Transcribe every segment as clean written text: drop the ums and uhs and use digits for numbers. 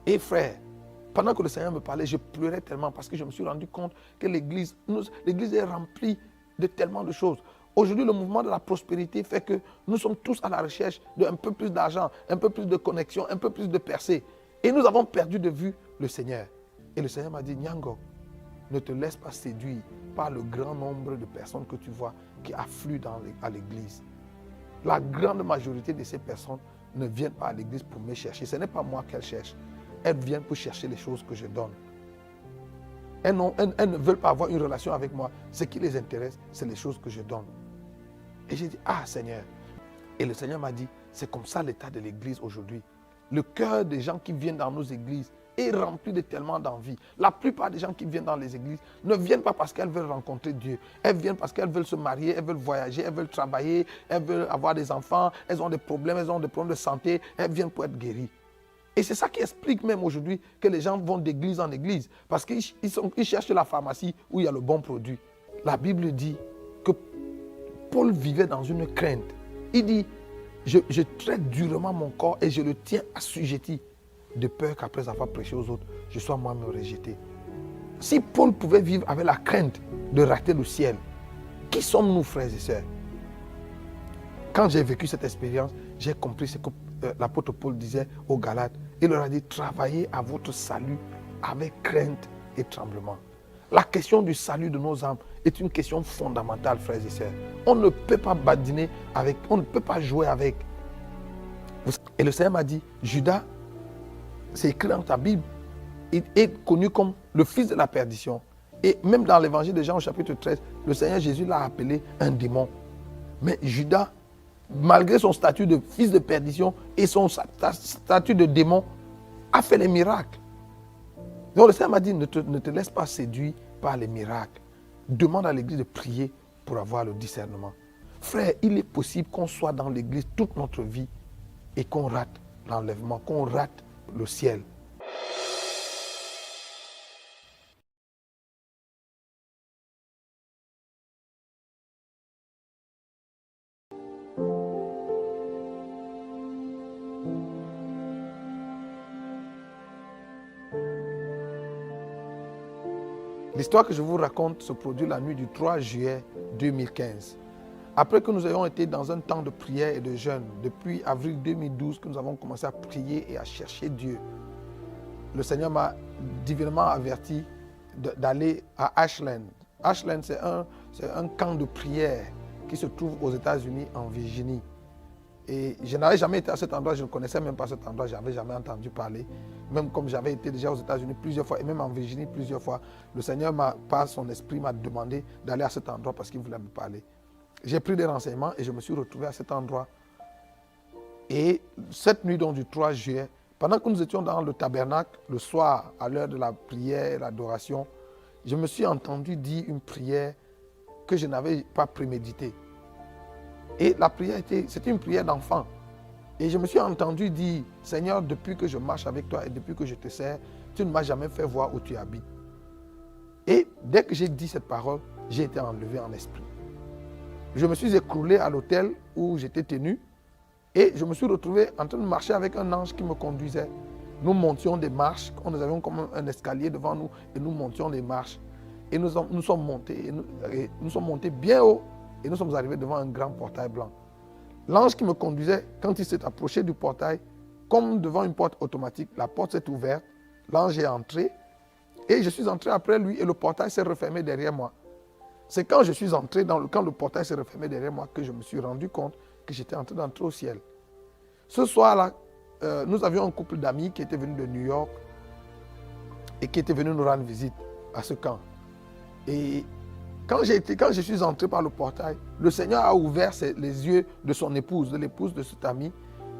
Et frère, pendant que le Seigneur me parlait, je pleurais tellement parce que je me suis rendu compte que l'église est remplie de tellement de choses. Aujourd'hui, le mouvement de la prospérité fait que nous sommes tous à la recherche d'un peu plus d'argent, un peu plus de connexion, un peu plus de percée. Et nous avons perdu de vue le Seigneur. Et le Seigneur m'a dit, Nyango, ne te laisse pas séduire par le grand nombre de personnes que tu vois qui affluent à l'église. La grande majorité de ces personnes ne viennent pas à l'église pour me chercher. Ce n'est pas moi qu'elles cherchent. Elles viennent pour chercher les choses que je donne. Elles ne veulent pas avoir une relation avec moi. Ce qui les intéresse, c'est les choses que je donne. Et j'ai dit, ah Seigneur. Et le Seigneur m'a dit, c'est comme ça l'état de l'église aujourd'hui. Le cœur des gens qui viennent dans nos églises est rempli de tellement d'envie. La plupart des gens qui viennent dans les églises ne viennent pas parce qu'elles veulent rencontrer Dieu. Elles viennent parce qu'elles veulent se marier, elles veulent voyager, elles veulent travailler, elles veulent avoir des enfants, elles ont des problèmes de santé, elles viennent pour être guéries. Et c'est ça qui explique même aujourd'hui que les gens vont d'église en église. Parce qu'ils cherchent la pharmacie où il y a le bon produit. La Bible dit que Paul vivait dans une crainte. Il dit, je traite durement mon corps et je le tiens assujetti, de peur qu'après avoir prêché aux autres, je sois moi-même rejeté. Si Paul pouvait vivre avec la crainte de rater le ciel, qui sommes-nous, frères et sœurs? Quand j'ai vécu cette expérience, j'ai compris ce que l'apôtre Paul disait aux Galates. Il leur a dit, travaillez à votre salut avec crainte et tremblement. La question du salut de nos âmes est une question fondamentale, frères et sœurs. On ne peut pas badiner avec, on ne peut pas jouer avec. Et le Seigneur m'a dit, Judas, c'est écrit dans ta Bible, il est connu comme le fils de la perdition. Et même dans l'évangile de Jean au chapitre 13, le Seigneur Jésus l'a appelé un démon. Mais Judas, malgré son statut de fils de perdition et son statut de démon, a fait les miracles. Donc le Seigneur m'a dit, ne te laisse pas séduire par les miracles. Demande à l'église de prier pour avoir le discernement. Frère, il est possible qu'on soit dans l'église toute notre vie et qu'on rate l'enlèvement, qu'on rate le ciel. L'histoire que je vous raconte se produit la nuit du 3 juillet 2015. Après que nous ayons été dans un temps de prière et de jeûne, depuis avril 2012 que nous avons commencé à prier et à chercher Dieu, le Seigneur m'a divinement averti d'aller à Ashland. Ashland, c'est un camp de prière qui se trouve aux États-Unis, en Virginie. Et je n'avais jamais été à cet endroit, je ne connaissais même pas cet endroit, je n'avais jamais entendu parler. Même comme j'avais été déjà aux États-Unis plusieurs fois, et même en Virginie plusieurs fois, le Seigneur, par son esprit, m'a demandé d'aller à cet endroit parce qu'il voulait me parler. J'ai pris des renseignements et je me suis retrouvé à cet endroit. Et cette nuit donc, du 3 juillet, pendant que nous étions dans le tabernacle, le soir, à l'heure de la prière et l'adoration, je me suis entendu dire une prière que je n'avais pas préméditée. Et la prière, c'était une prière d'enfant. Et je me suis entendu dire, Seigneur, depuis que je marche avec toi et depuis que je te sers, tu ne m'as jamais fait voir où tu habites. Et dès que j'ai dit cette parole, j'ai été enlevé en esprit. Je me suis écroulé à l'hôtel où j'étais tenu et je me suis retrouvé en train de marcher avec un ange qui me conduisait. Nous montions des marches, nous avions comme un escalier devant nous et nous montions des marches. Et nous sommes montés bien haut et nous sommes arrivés devant un grand portail blanc. L'ange qui me conduisait, quand il s'est approché du portail, comme devant une porte automatique, la porte s'est ouverte, l'ange est entré et je suis entré après lui et le portail s'est refermé derrière moi. C'est quand je suis entré, quand le portail s'est refermé derrière moi, que je me suis rendu compte que j'étais en train d'entrer au ciel. Ce soir-là, nous avions un couple d'amis qui était venu de New York et qui était venu nous rendre visite à ce camp. Et quand je suis entré par le portail, le Seigneur a ouvert les yeux de son épouse, de l'épouse de cet ami,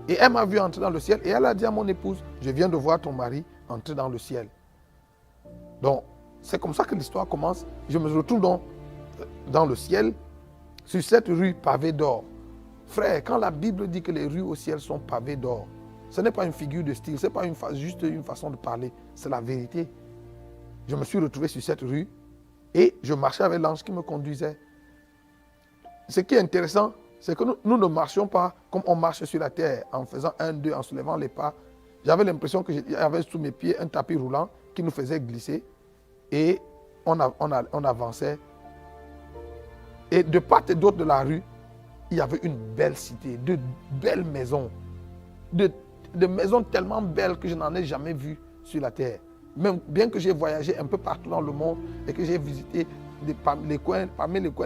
et elle m'a vu entrer dans le ciel et elle a dit à mon épouse, je viens de voir ton mari entrer dans le ciel. Donc, c'est comme ça que l'histoire commence. Je me retrouve dans le ciel, sur cette rue pavée d'or. Frère, quand la Bible dit que les rues au ciel sont pavées d'or, ce n'est pas une figure de style, ce n'est pas juste une façon de parler, c'est la vérité. Je me suis retrouvé sur cette rue et je marchais avec l'ange qui me conduisait. Ce qui est intéressant, c'est que nous ne marchions pas comme on marche sur la terre, en faisant 1, 2, en soulevant les pas. J'avais l'impression que j'avais sous mes pieds un tapis roulant qui nous faisait glisser et on avançait. Et de part et d'autre de la rue, il y avait une belle cité, de belles maisons, de maisons tellement belles que je n'en ai jamais vues sur la terre. Même bien que j'ai voyagé un peu partout dans le monde et que j'ai visité parmi les coins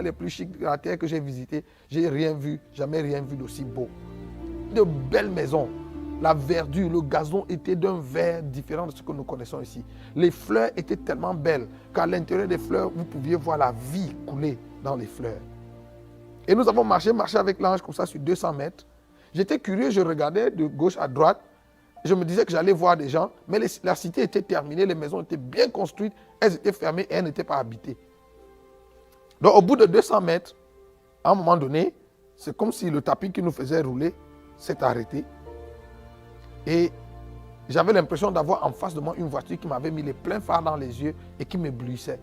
les plus chics de la terre que j'ai visités, j'ai rien vu, jamais rien vu d'aussi beau. De belles maisons. La verdure, le gazon était d'un vert différent de ce que nous connaissons ici. Les fleurs étaient tellement belles qu'à l'intérieur des fleurs, vous pouviez voir la vie couler dans les fleurs. Et nous avons marché avec l'ange comme ça sur 200 mètres. J'étais curieux, je regardais de gauche à droite. Je me disais que j'allais voir des gens, mais la cité était terminée, les maisons étaient bien construites, elles étaient fermées et elles n'étaient pas habitées. Donc au bout de 200 mètres, à un moment donné, c'est comme si le tapis qui nous faisait rouler s'est arrêté. Et j'avais l'impression d'avoir en face de moi une voiture qui m'avait mis les pleins phares dans les yeux et qui m'éblouissait.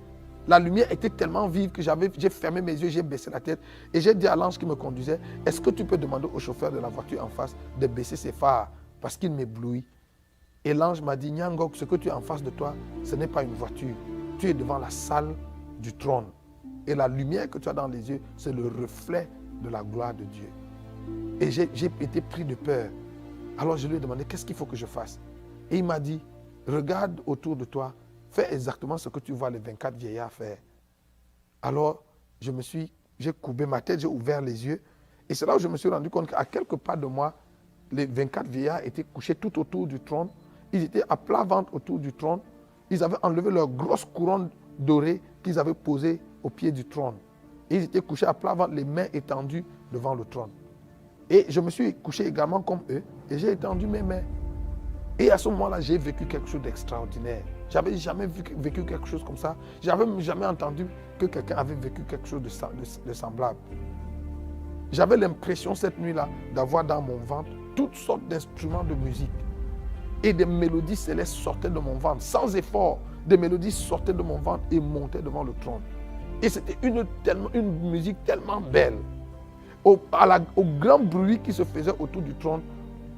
La lumière était tellement vive que j'ai fermé mes yeux, j'ai baissé la tête et j'ai dit à l'ange qui me conduisait, est-ce que tu peux demander au chauffeur de la voiture en face de baisser ses phares parce qu'il m'éblouit. Et l'ange m'a dit, Nyangok, ce que tu as en face de toi, ce n'est pas une voiture. Tu es devant la salle du trône. Et la lumière que tu as dans les yeux, c'est le reflet de la gloire de Dieu. Et j'ai été pris de peur. Alors je lui ai demandé, qu'est-ce qu'il faut que je fasse? Et il m'a dit, regarde autour de toi, fais exactement ce que tu vois les 24 vieillards faire. Alors j'ai courbé ma tête, j'ai ouvert les yeux. Et c'est là où je me suis rendu compte qu'à quelque part de moi, les 24 vieillards étaient couchés tout autour du trône. Ils étaient à plat ventre autour du trône. Ils avaient enlevé leur grosse couronne dorée qu'ils avaient posée au pied du trône. Et ils étaient couchés à plat ventre, les mains étendues devant le trône. Et je me suis couché également comme eux et j'ai étendu mes mains. Et à ce moment-là, j'ai vécu quelque chose d'extraordinaire. Je n'avais jamais vécu quelque chose comme ça. Je n'avais jamais entendu que quelqu'un avait vécu quelque chose de semblable. J'avais l'impression cette nuit-là d'avoir dans mon ventre toutes sortes d'instruments de musique. Et des mélodies célestes sortaient de mon ventre. Sans effort, des mélodies sortaient de mon ventre et montaient devant le trône. Et c'était une musique tellement belle. Au grand bruit qui se faisait autour du trône,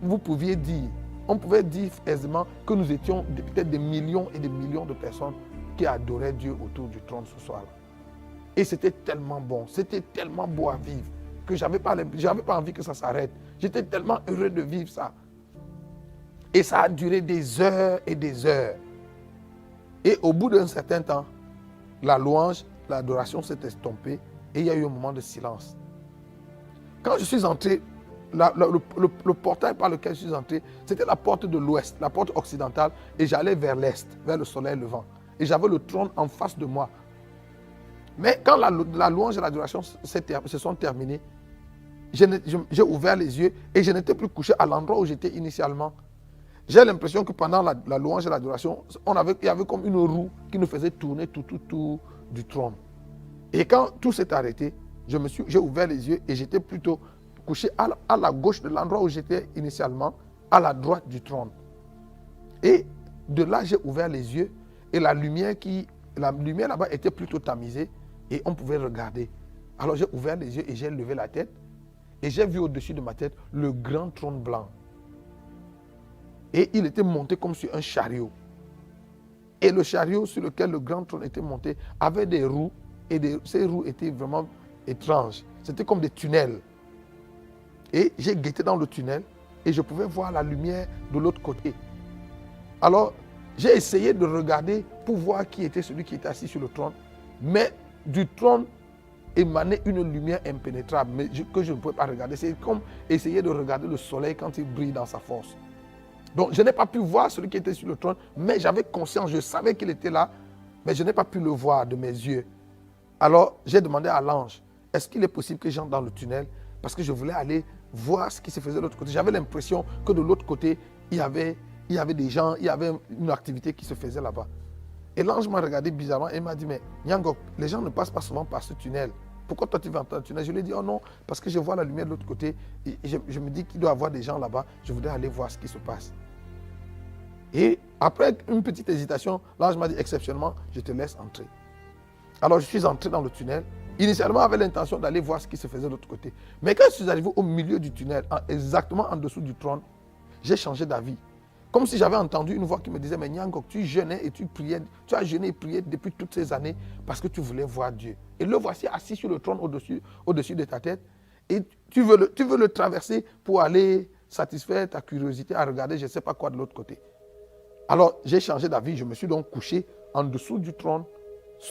on pouvait dire aisément que nous étions peut-être des millions et des millions de personnes qui adoraient Dieu autour du trône ce soir-là. Et c'était tellement bon, c'était tellement beau à vivre que je n'avais pas envie que ça s'arrête. J'étais tellement heureux de vivre ça. Et ça a duré des heures et des heures. Et au bout d'un certain temps, la louange, l'adoration s'est estompée et il y a eu un moment de silence. Quand je suis entré, le portail par lequel je suis entré, c'était la porte de l'ouest, la porte occidentale, et j'allais vers l'est, vers le soleil levant. Et j'avais le trône en face de moi. Mais quand la louange et l'adoration se sont terminées, j'ai ouvert les yeux et je n'étais plus couché à l'endroit où j'étais initialement. J'ai l'impression que pendant la louange et l'adoration, il y avait comme une roue qui nous faisait tourner tout du trône. Et quand tout s'est arrêté, j'ai ouvert les yeux et j'étais plutôt couché à la gauche de l'endroit où j'étais initialement, à la droite du trône. Et de là, j'ai ouvert les yeux et la lumière là-bas était plutôt tamisée et on pouvait regarder. Alors j'ai ouvert les yeux et j'ai levé la tête et j'ai vu au-dessus de ma tête le grand trône blanc. Et il était monté comme sur un chariot. Et le chariot sur lequel le grand trône était monté avait des roues et ces roues étaient vraiment étranges. C'était comme des tunnels. Et j'ai guetté dans le tunnel et je pouvais voir la lumière de l'autre côté. Alors, j'ai essayé de regarder pour voir qui était celui qui était assis sur le trône. Mais du trône émanait une lumière impénétrable que je ne pouvais pas regarder. C'est comme essayer de regarder le soleil quand il brille dans sa force. Donc, je n'ai pas pu voir celui qui était sur le trône, mais j'avais conscience, je savais qu'il était là, mais je n'ai pas pu le voir de mes yeux. Alors, j'ai demandé à l'ange, est-ce qu'il est possible que j'entre dans le tunnel? Parce que je voulais aller voir ce qui se faisait de l'autre côté. J'avais l'impression que de l'autre côté, il y avait des gens, il y avait une activité qui se faisait là-bas. Et l'ange m'a regardé bizarrement et m'a dit, mais Nyangok, les gens ne passent pas souvent par ce tunnel. Pourquoi toi tu vas entrer dans le tunnel? Je lui ai dit, oh non, parce que je vois la lumière de l'autre côté. Et je me dis qu'il doit y avoir des gens là-bas. Je voudrais aller voir ce qui se passe. Et après une petite hésitation, l'ange m'a dit, exceptionnellement, je te laisse entrer. Alors je suis entré dans le tunnel. Initialement, j'avais l'intention d'aller voir ce qui se faisait de l'autre côté. Mais quand je suis arrivé au milieu du tunnel, exactement en dessous du trône, j'ai changé d'avis. Comme si j'avais entendu une voix qui me disait, mais Nyangok, tu jeûnais et tu priais, tu as jeûné et prié depuis toutes ces années parce que tu voulais voir Dieu. Et le voici assis sur le trône au-dessus de ta tête. Et tu veux le traverser pour aller satisfaire ta curiosité à regarder je ne sais pas quoi de l'autre côté. Alors, j'ai changé d'avis. Je me suis donc couché en dessous du trône,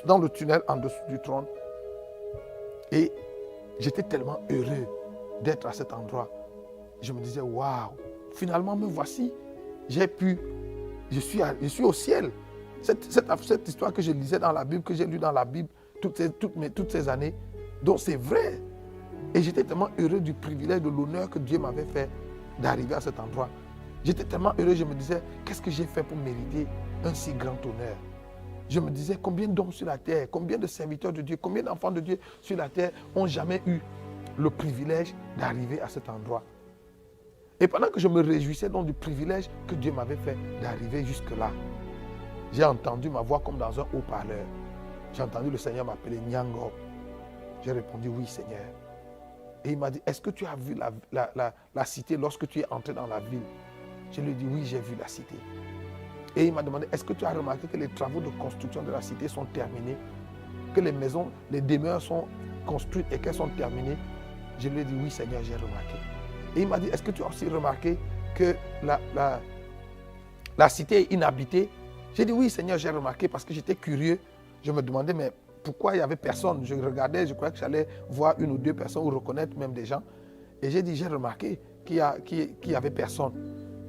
dans le tunnel en dessous du trône. Et j'étais tellement heureux d'être à cet endroit. Je me disais, waouh, finalement me voici. Je suis au ciel. Cette histoire que je lisais dans la Bible, que j'ai lue dans la Bible toutes ces années, donc c'est vrai. Et j'étais tellement heureux du privilège, de l'honneur que Dieu m'avait fait d'arriver à cet endroit. J'étais tellement heureux, je me disais, qu'est-ce que j'ai fait pour mériter un si grand honneur? Je me disais, combien d'hommes sur la terre, combien de serviteurs de Dieu, combien d'enfants de Dieu sur la terre n'ont jamais eu le privilège d'arriver à cet endroit? Et pendant que je me réjouissais donc du privilège que Dieu m'avait fait d'arriver jusque-là, j'ai entendu ma voix comme dans un haut-parleur. J'ai entendu le Seigneur m'appeler Nyangok. J'ai répondu, oui Seigneur. Et il m'a dit, est-ce que tu as vu la cité lorsque tu es entré dans la ville? Je lui ai dit, oui, j'ai vu la cité. Et il m'a demandé, est-ce que tu as remarqué que les travaux de construction de la cité sont terminés? Que les maisons, les demeures sont construites et qu'elles sont terminées? Je lui ai dit, oui Seigneur, j'ai remarqué. Et il m'a dit, est-ce que tu as aussi remarqué que la cité est inhabitée? J'ai dit, oui Seigneur, j'ai remarqué parce que j'étais curieux. Je me demandais, mais pourquoi il n'y avait personne? Je regardais, je croyais que j'allais voir une ou deux personnes ou reconnaître même des gens. Et j'ai dit, j'ai remarqué qu'il n'y avait personne.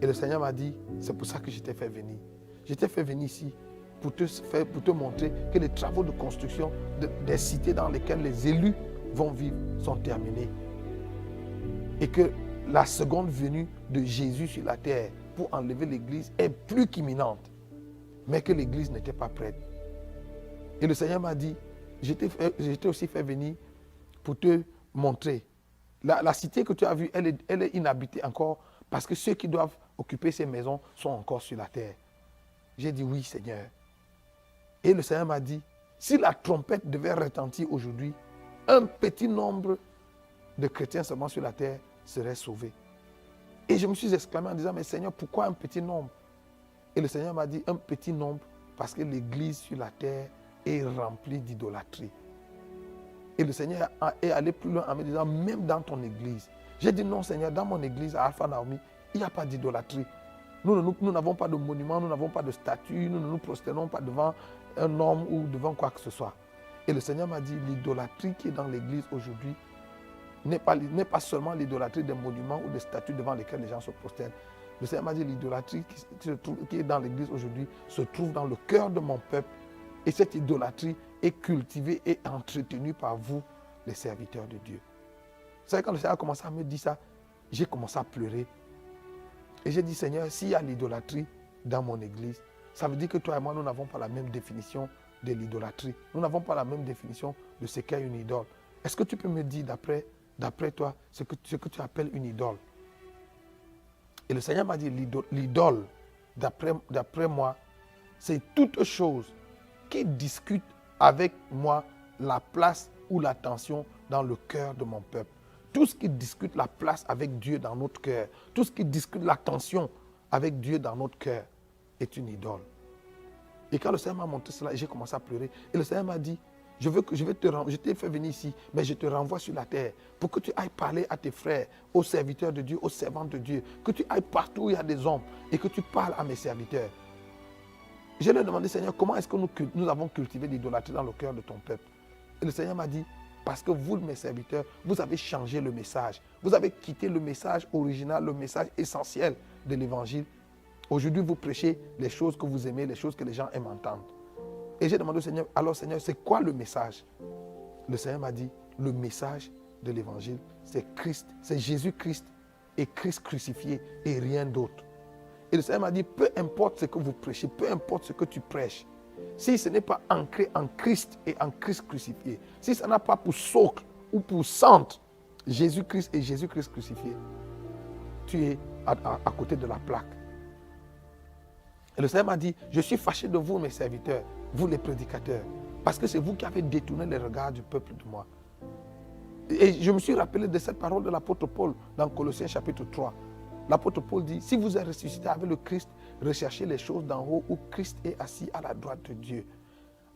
Et le Seigneur m'a dit, c'est pour ça que je t'ai fait venir. Je t'ai fait venir ici pour te montrer que les travaux de construction des cités dans lesquelles les élus vont vivre sont terminés. Et que la seconde venue de Jésus sur la terre pour enlever l'église est plus qu'imminente. Mais que l'église n'était pas prête. Et le Seigneur m'a dit, je t'ai aussi fait venir pour te montrer. La cité que tu as vue, elle est inhabitée encore parce que ceux qui doivent occuper ces maisons sont encore sur la terre. J'ai dit oui Seigneur. Et le Seigneur m'a dit, si la trompette devait retentir aujourd'hui, un petit nombre de chrétiens seulement sur la terre seraient sauvés. Et je me suis exclamé en disant, mais Seigneur, pourquoi un petit nombre? Et le Seigneur m'a dit, un petit nombre parce que l'église sur la terre est remplie d'idolâtrie. Et le Seigneur est allé plus loin en me disant, même dans ton église. J'ai dit, non Seigneur, dans mon église à Alpha Naomi, il n'y a pas d'idolâtrie. Nous n'avons pas de monument, nous n'avons pas de statue, nous ne nous prosternons pas devant un homme ou devant quoi que ce soit. Et le Seigneur m'a dit, l'idolâtrie qui est dans l'église aujourd'hui n'est pas seulement l'idolâtrie des monuments ou des statues devant lesquelles les gens se prosternent. Le Seigneur m'a dit, l'idolâtrie qui est dans l'église aujourd'hui se trouve dans le cœur de mon peuple. Et cette idolâtrie est cultivée et entretenue par vous, les serviteurs de Dieu. Vous savez, quand le Seigneur a commencé à me dire ça, j'ai commencé à pleurer. Et j'ai dit, Seigneur, s'il y a l'idolâtrie dans mon église, ça veut dire que toi et moi, nous n'avons pas la même définition de l'idolâtrie. Nous n'avons pas la même définition de ce qu'est une idole. Est-ce que tu peux me dire, d'après toi, ce que tu appelles une idole? Et le Seigneur m'a dit, l'idole, d'après moi, c'est toute chose qui discute avec moi la place ou l'attention dans le cœur de mon peuple. Tout ce qui discute la place avec Dieu dans notre cœur, tout ce qui discute l'attention avec Dieu dans notre cœur est une idole. Et quand le Seigneur m'a montré cela, j'ai commencé à pleurer. Et le Seigneur m'a dit, je t'ai fait venir ici, mais je te renvoie sur la terre pour que tu ailles parler à tes frères, aux serviteurs de Dieu, aux servantes de Dieu, que tu ailles partout où il y a des hommes et que tu parles à mes serviteurs. Je lui ai demandé, Seigneur, comment est-ce que nous avons cultivé l'idolâtrie dans le cœur de ton peuple? Et le Seigneur m'a dit, parce que vous, mes serviteurs, vous avez changé le message. Vous avez quitté le message original, le message essentiel de l'évangile. Aujourd'hui, vous prêchez les choses que vous aimez, les choses que les gens aiment entendre. Et j'ai demandé au Seigneur, alors Seigneur, c'est quoi le message? Le Seigneur m'a dit, le message de l'évangile, c'est Christ, c'est Jésus-Christ et Christ crucifié et rien d'autre. Et le Seigneur m'a dit, peu importe ce que vous prêchez, peu importe ce que tu prêches, si ce n'est pas ancré en Christ et en Christ crucifié, si ça n'a pas pour socle ou pour centre Jésus-Christ et Jésus-Christ crucifié, tu es à côté de la plaque. Et le Seigneur m'a dit, je suis fâché de vous, mes serviteurs, vous les prédicateurs, parce que c'est vous qui avez détourné les regards du peuple de moi. Et je me suis rappelé de cette parole de l'apôtre Paul dans Colossiens chapitre 3. L'apôtre Paul dit, si vous êtes ressuscité avec le Christ, recherchez les choses d'en haut où Christ est assis à la droite de Dieu.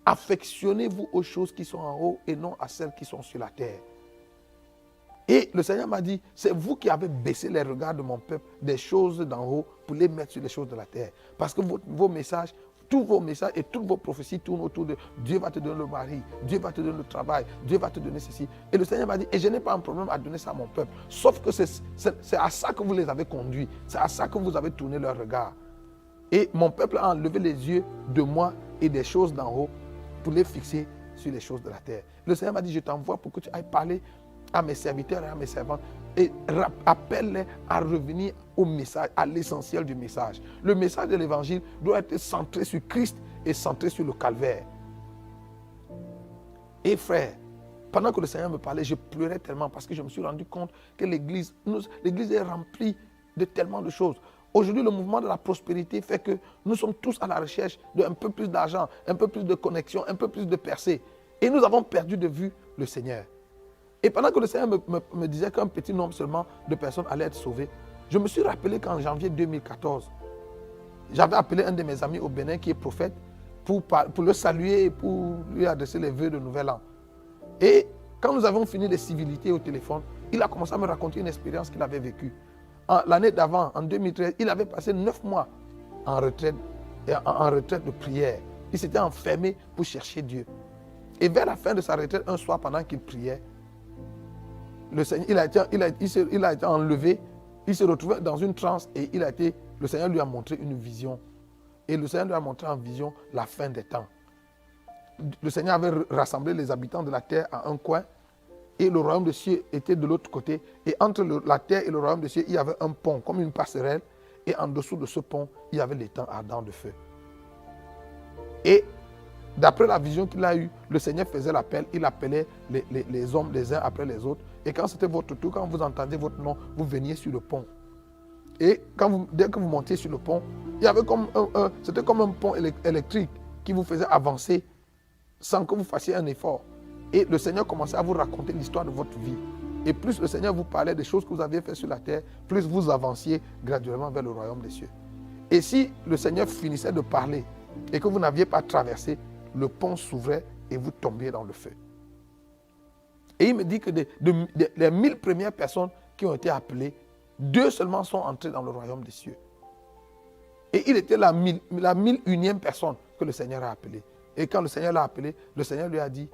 Affectionnez-vous aux choses qui sont en haut et non à celles qui sont sur la terre. Et le Seigneur m'a dit, c'est vous qui avez baissé les regards de mon peuple des choses d'en haut pour les mettre sur les choses de la terre. Parce que vos messages, tous vos messages et toutes vos prophéties tournent autour de Dieu va te donner le mari, Dieu va te donner le travail, Dieu va te donner ceci. Et le Seigneur m'a dit, et je n'ai pas un problème à donner ça à mon peuple. Sauf que c'est à ça que vous les avez conduits. C'est à ça que vous avez tourné leur regard. Et mon peuple a enlevé les yeux de moi et des choses d'en haut pour les fixer sur les choses de la terre. Le Seigneur m'a dit, je t'envoie pour que tu ailles parler à mes serviteurs et à mes servantes et appelle-les à revenir au message, à l'essentiel du message. Le message de l'évangile doit être centré sur Christ et centré sur le calvaire. Et frère, pendant que le Seigneur me parlait, je pleurais tellement parce que je me suis rendu compte que l'église est remplie de tellement de choses. Aujourd'hui, le mouvement de la prospérité fait que nous sommes tous à la recherche d'un peu plus d'argent, un peu plus de connexion, un peu plus de percée. Et nous avons perdu de vue le Seigneur. Et pendant que le Seigneur me disait qu'un petit nombre seulement de personnes allaient être sauvées, je me suis rappelé qu'en janvier 2014, j'avais appelé un de mes amis au Bénin qui est prophète pour le saluer et pour lui adresser les vœux de nouvel an. Et quand nous avons fini les civilités au téléphone, il a commencé à me raconter une expérience qu'il avait vécue. L'année d'avant, en 2013, il avait passé 9 mois en retraite de prière. Il s'était enfermé pour chercher Dieu. Et vers la fin de sa retraite, un soir, pendant qu'il priait, le Seigneur, il a été enlevé, il s'est retrouvé dans une transe et le Seigneur lui a montré une vision. Et le Seigneur lui a montré en vision la fin des temps. Le Seigneur avait rassemblé les habitants de la terre à un coin et le royaume des cieux était de l'autre côté. Et entre la terre et le royaume des cieux, il y avait un pont, comme une passerelle. Et en dessous de ce pont, il y avait l'étang ardent de feu. Et d'après la vision qu'il a eue, le Seigneur faisait l'appel, il appelait les hommes les uns après les autres. Et quand c'était votre tour, quand vous entendiez votre nom, vous veniez sur le pont. Et dès que vous montiez sur le pont, il y avait c'était comme un pont électrique qui vous faisait avancer sans que vous fassiez un effort. Et le Seigneur commençait à vous raconter l'histoire de votre vie. Et plus le Seigneur vous parlait des choses que vous aviez faites sur la terre, plus vous avanciez graduellement vers le royaume des cieux. Et si le Seigneur finissait de parler et que vous n'aviez pas traversé, le pont s'ouvrait et vous tombiez dans le feu. Et il me dit que les 1000 premières personnes qui ont été appelées, 2 seulement sont entrées dans le royaume des cieux. Et il était la 1001e personne que le Seigneur a appelée. Et quand le Seigneur l'a appelé, le Seigneur lui a dit,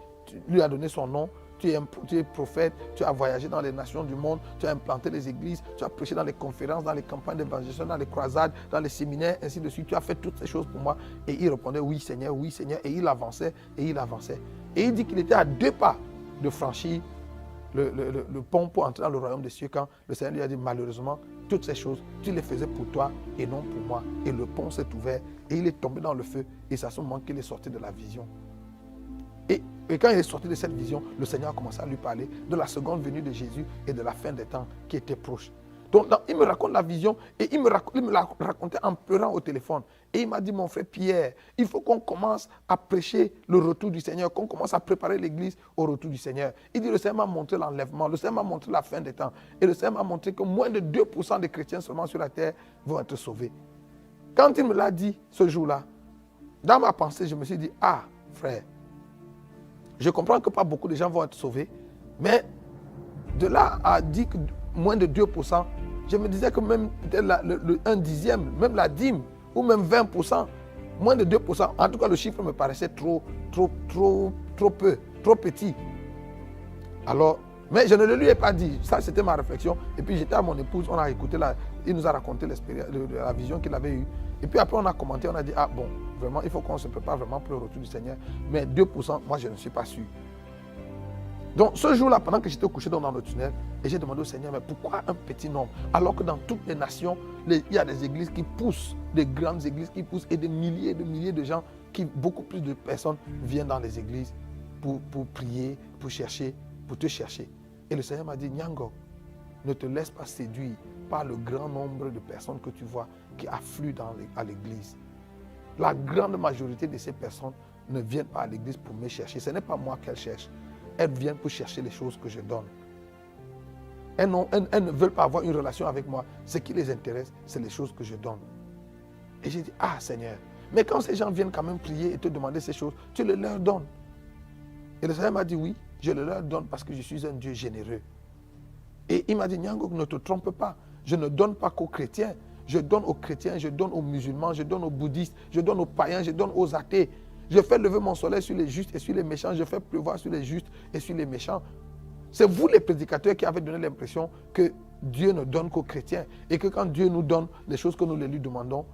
lui a donné son nom, tu es prophète, tu as voyagé dans les nations du monde, tu as implanté les églises, tu as prêché dans les conférences, dans les campagnes d'évangélisation, dans les croisades, dans les séminaires, ainsi de suite. Tu as fait toutes ces choses pour moi. Et il répondait, oui Seigneur, et il avançait, et il avançait. Et il dit qu'il était à 2 pas de franchir le pont pour entrer dans le royaume des cieux quand le Seigneur lui a dit, malheureusement, toutes ces choses, tu les faisais pour toi et non pour moi. Et le pont s'est ouvert et il est tombé dans le feu. Et c'est à ce moment qu'il est sorti de la vision. Et quand il est sorti de cette vision, le Seigneur a commencé à lui parler de la seconde venue de Jésus et de la fin des temps qui était proche. Donc, il me raconte la vision et il me l'a raconté en pleurant au téléphone. Et il m'a dit, mon frère Pierre, il faut qu'on commence à prêcher le retour du Seigneur, qu'on commence à préparer l'église au retour du Seigneur. Il dit, le Seigneur m'a montré l'enlèvement, le Seigneur m'a montré la fin des temps. Et le Seigneur m'a montré que moins de 2% des chrétiens seulement sur la terre vont être sauvés. Quand il me l'a dit ce jour-là, dans ma pensée, je me suis dit, ah, frère, je comprends que pas beaucoup de gens vont être sauvés, mais de là à dire que moins de 2%, je me disais que même peut-être un dixième, même la dîme, ou même 20%, moins de 2%, en tout cas le chiffre me paraissait trop peu, trop petit. Alors, mais je ne le lui ai pas dit, ça c'était ma réflexion. Et puis j'étais à mon épouse, on a écouté, il nous a raconté la vision qu'il avait eue. Et puis après on a commenté, on a dit, ah bon, vraiment, il faut qu'on se prépare vraiment pour le retour du Seigneur. Mais 2%, moi je ne suis pas sûr. Donc ce jour-là, pendant que j'étais couché dans le tunnel, et j'ai demandé au Seigneur, mais pourquoi un petit nombre? Alors que dans toutes les nations, il y a des églises qui poussent, des grandes églises qui poussent, et des milliers de gens, beaucoup plus de personnes viennent dans les églises pour prier, pour te chercher. Et le Seigneur m'a dit, Nyango, ne te laisse pas séduire par le grand nombre de personnes que tu vois qui affluent à l'église. La grande majorité de ces personnes ne viennent pas à l'église pour me chercher. Ce n'est pas moi qu'elles cherchent. Elles viennent pour chercher les choses que je donne. Elles ne veulent pas avoir une relation avec moi. Ce qui les intéresse, c'est les choses que je donne. Et j'ai dit, ah Seigneur, mais quand ces gens viennent quand même prier et te demander ces choses, tu le leur donnes. Et le Seigneur m'a dit, oui, je le leur donne parce que je suis un Dieu généreux. Et il m'a dit, Nyangok, ne te trompe pas, je ne donne pas qu'aux chrétiens. Je donne aux chrétiens, je donne aux musulmans, je donne aux bouddhistes, je donne aux païens, je donne aux athées. Je fais lever mon soleil sur les justes et sur les méchants, je fais pleuvoir sur les justes et sur les méchants. C'est vous les prédicateurs qui avez donné l'impression que Dieu ne donne qu'aux chrétiens et que quand Dieu nous donne les choses que nous lui demandons,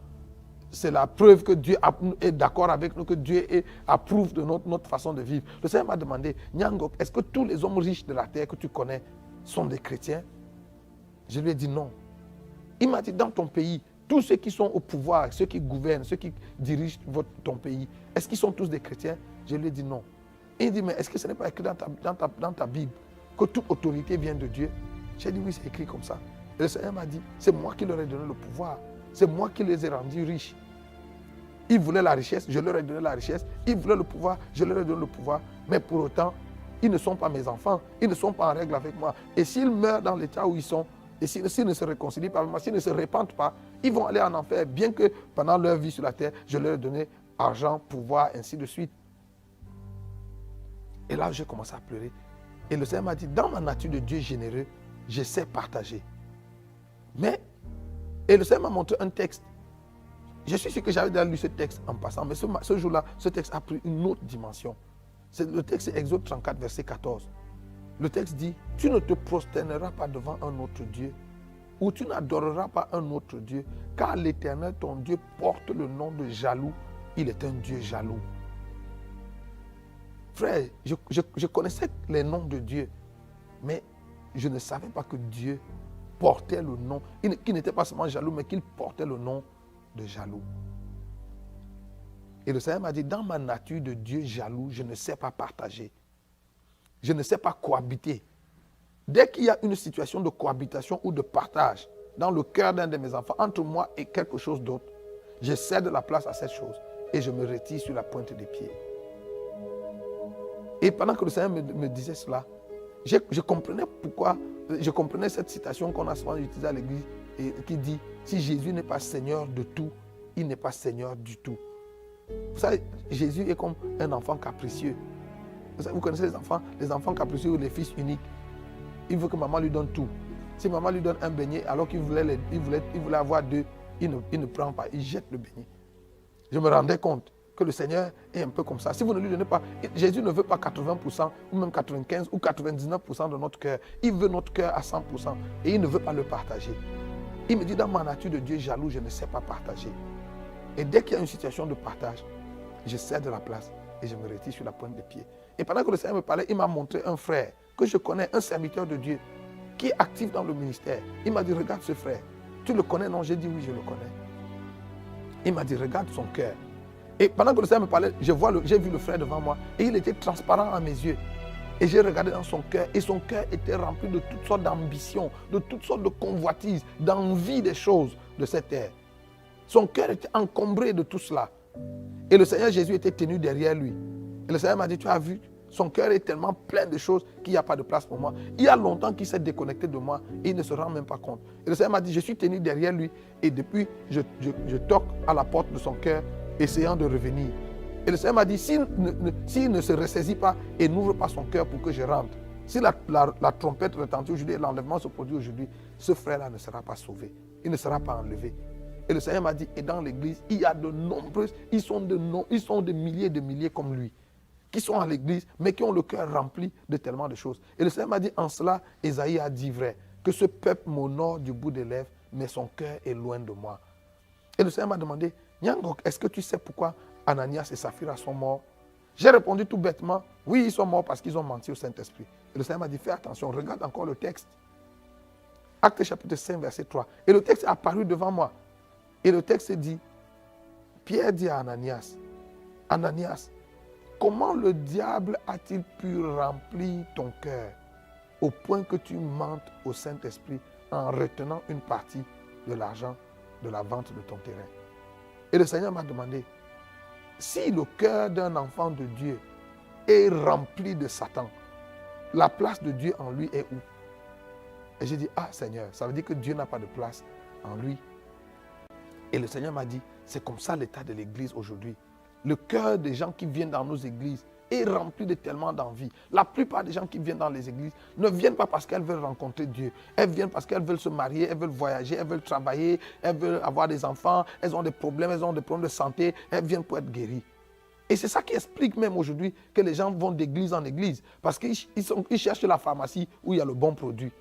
c'est la preuve que Dieu est d'accord avec nous, que Dieu approuve de notre façon de vivre. Le Seigneur m'a demandé, Nyangok, est-ce que tous les hommes riches de la terre que tu connais sont des chrétiens? Je lui ai dit non. Il m'a dit, dans ton pays, tous ceux qui sont au pouvoir, ceux qui gouvernent, ceux qui dirigent ton pays, est-ce qu'ils sont tous des chrétiens? Je lui ai dit non. Et il dit, mais est-ce que ce n'est pas écrit dans ta Bible que toute autorité vient de Dieu? J'ai dit, oui, c'est écrit comme ça. Et le Seigneur m'a dit, c'est moi qui leur ai donné le pouvoir. C'est moi qui les ai rendus riches. Ils voulaient la richesse, je leur ai donné la richesse. Ils voulaient le pouvoir, je leur ai donné le pouvoir. Mais pour autant, ils ne sont pas mes enfants. Ils ne sont pas en règle avec moi. Et s'ils meurent dans l'état où ils sont, et s'ils ne se réconcilient pas avec moi, s'ils ne se repentent pas, ils vont aller en enfer, bien que pendant leur vie sur la terre, je leur ai donné argent, pouvoir, ainsi de suite. Et là, j'ai commencé à pleurer. Et le Seigneur m'a dit, dans ma nature de Dieu généreux, je sais partager. Et le Seigneur m'a montré un texte. Je suis sûr que j'avais déjà lu ce texte en passant, mais ce jour-là, ce texte a pris une autre dimension. Le texte c'est Exode 34, verset 14. Le texte dit, tu ne te prosterneras pas devant un autre Dieu, ou tu n'adoreras pas un autre Dieu, car l'Éternel, ton Dieu, porte le nom de jaloux. Il est un Dieu jaloux. Frère, je connaissais les noms de Dieu, mais je ne savais pas que Dieu portait le nom, qu'il n'était pas seulement jaloux, mais qu'il portait le nom de jaloux. Et le Seigneur m'a dit, dans ma nature de Dieu jaloux, je ne sais pas partager. Je ne sais pas cohabiter. Dès qu'il y a une situation de cohabitation ou de partage dans le cœur d'un de mes enfants, entre moi et quelque chose d'autre, je cède la place à cette chose et je me retire sur la pointe des pieds. Et pendant que le Seigneur me disait cela, je comprenais pourquoi, je comprenais cette citation qu'on a souvent utilisée à l'église et qui dit, si Jésus n'est pas Seigneur de tout, il n'est pas Seigneur du tout. Vous savez, Jésus est comme un enfant capricieux. Vous connaissez les enfants capricieux ou les fils uniques. Il veut que maman lui donne tout. Si maman lui donne un beignet alors qu'il voulait avoir deux, il ne prend pas, il jette le beignet. Je me rendais compte que le Seigneur est un peu comme ça. Si vous ne lui donnez pas, Jésus ne veut pas 80% ou même 95% ou 99% de notre cœur. Il veut notre cœur à 100% et il ne veut pas le partager. Il me dit, dans ma nature de Dieu jaloux, je ne sais pas partager. Et dès qu'il y a une situation de partage, je cède la place et je me retire sur la pointe des pieds. Et pendant que le Seigneur me parlait, il m'a montré un frère que je connais, un serviteur de Dieu, qui est actif dans le ministère. Il m'a dit, regarde ce frère. Tu le connais? Non, j'ai dit oui, je le connais. Il m'a dit, regarde son cœur. Et pendant que le Seigneur me parlait, j'ai vu le frère devant moi et il était transparent à mes yeux. Et j'ai regardé dans son cœur et son cœur était rempli de toutes sortes d'ambitions, de toutes sortes de convoitises, d'envie des choses de cette terre. Son cœur était encombré de tout cela. Et le Seigneur Jésus était tenu derrière lui. Et le Seigneur m'a dit, tu as vu, son cœur est tellement plein de choses qu'il n'y a pas de place pour moi. Il y a longtemps qu'il s'est déconnecté de moi et il ne se rend même pas compte. Et le Seigneur m'a dit, je suis tenu derrière lui et depuis, je toque à la porte de son cœur, essayant de revenir. Et le Seigneur m'a dit, s'il ne se ressaisit pas et n'ouvre pas son cœur pour que je rentre, si la trompette retentit aujourd'hui et l'enlèvement se produit aujourd'hui, ce frère-là ne sera pas sauvé. Il ne sera pas enlevé. Et le Seigneur m'a dit, et dans l'église, il y a de nombreuses, ils sont des milliers comme lui, qui sont à l'église, mais qui ont le cœur rempli de tellement de choses. Et le Seigneur m'a dit, en cela, Ésaïe a dit vrai, que ce peuple m'honore du bout des lèvres, mais son cœur est loin de moi. Et le Seigneur m'a demandé, Nyangok, est-ce que tu sais pourquoi Ananias et Saphira sont morts? J'ai répondu tout bêtement, oui, ils sont morts parce qu'ils ont menti au Saint-Esprit. Et le Seigneur m'a dit, fais attention, regarde encore le texte. Actes chapitre 5, verset 3. Et le texte est apparu devant moi. Et le texte dit, Pierre dit à Ananias, Ananias, comment le diable a-t-il pu remplir ton cœur au point que tu mentes au Saint-Esprit en retenant une partie de l'argent de la vente de ton terrain? Et le Seigneur m'a demandé, si le cœur d'un enfant de Dieu est rempli de Satan, la place de Dieu en lui est où? Et j'ai dit, ah Seigneur, ça veut dire que Dieu n'a pas de place en lui. Et le Seigneur m'a dit, C'est comme ça l'état de l'église aujourd'hui. Le cœur des gens qui viennent dans nos églises est rempli de tellement d'envie. La plupart des gens qui viennent dans les églises ne viennent pas parce qu'elles veulent rencontrer Dieu. Elles viennent parce qu'elles veulent se marier, elles veulent voyager, elles veulent travailler, elles veulent avoir des enfants, elles ont des problèmes de santé, elles viennent pour être guéries. Et c'est ça qui explique même aujourd'hui que les gens vont d'église en église. Parce qu'ils cherchent la pharmacie où il y a le bon produit.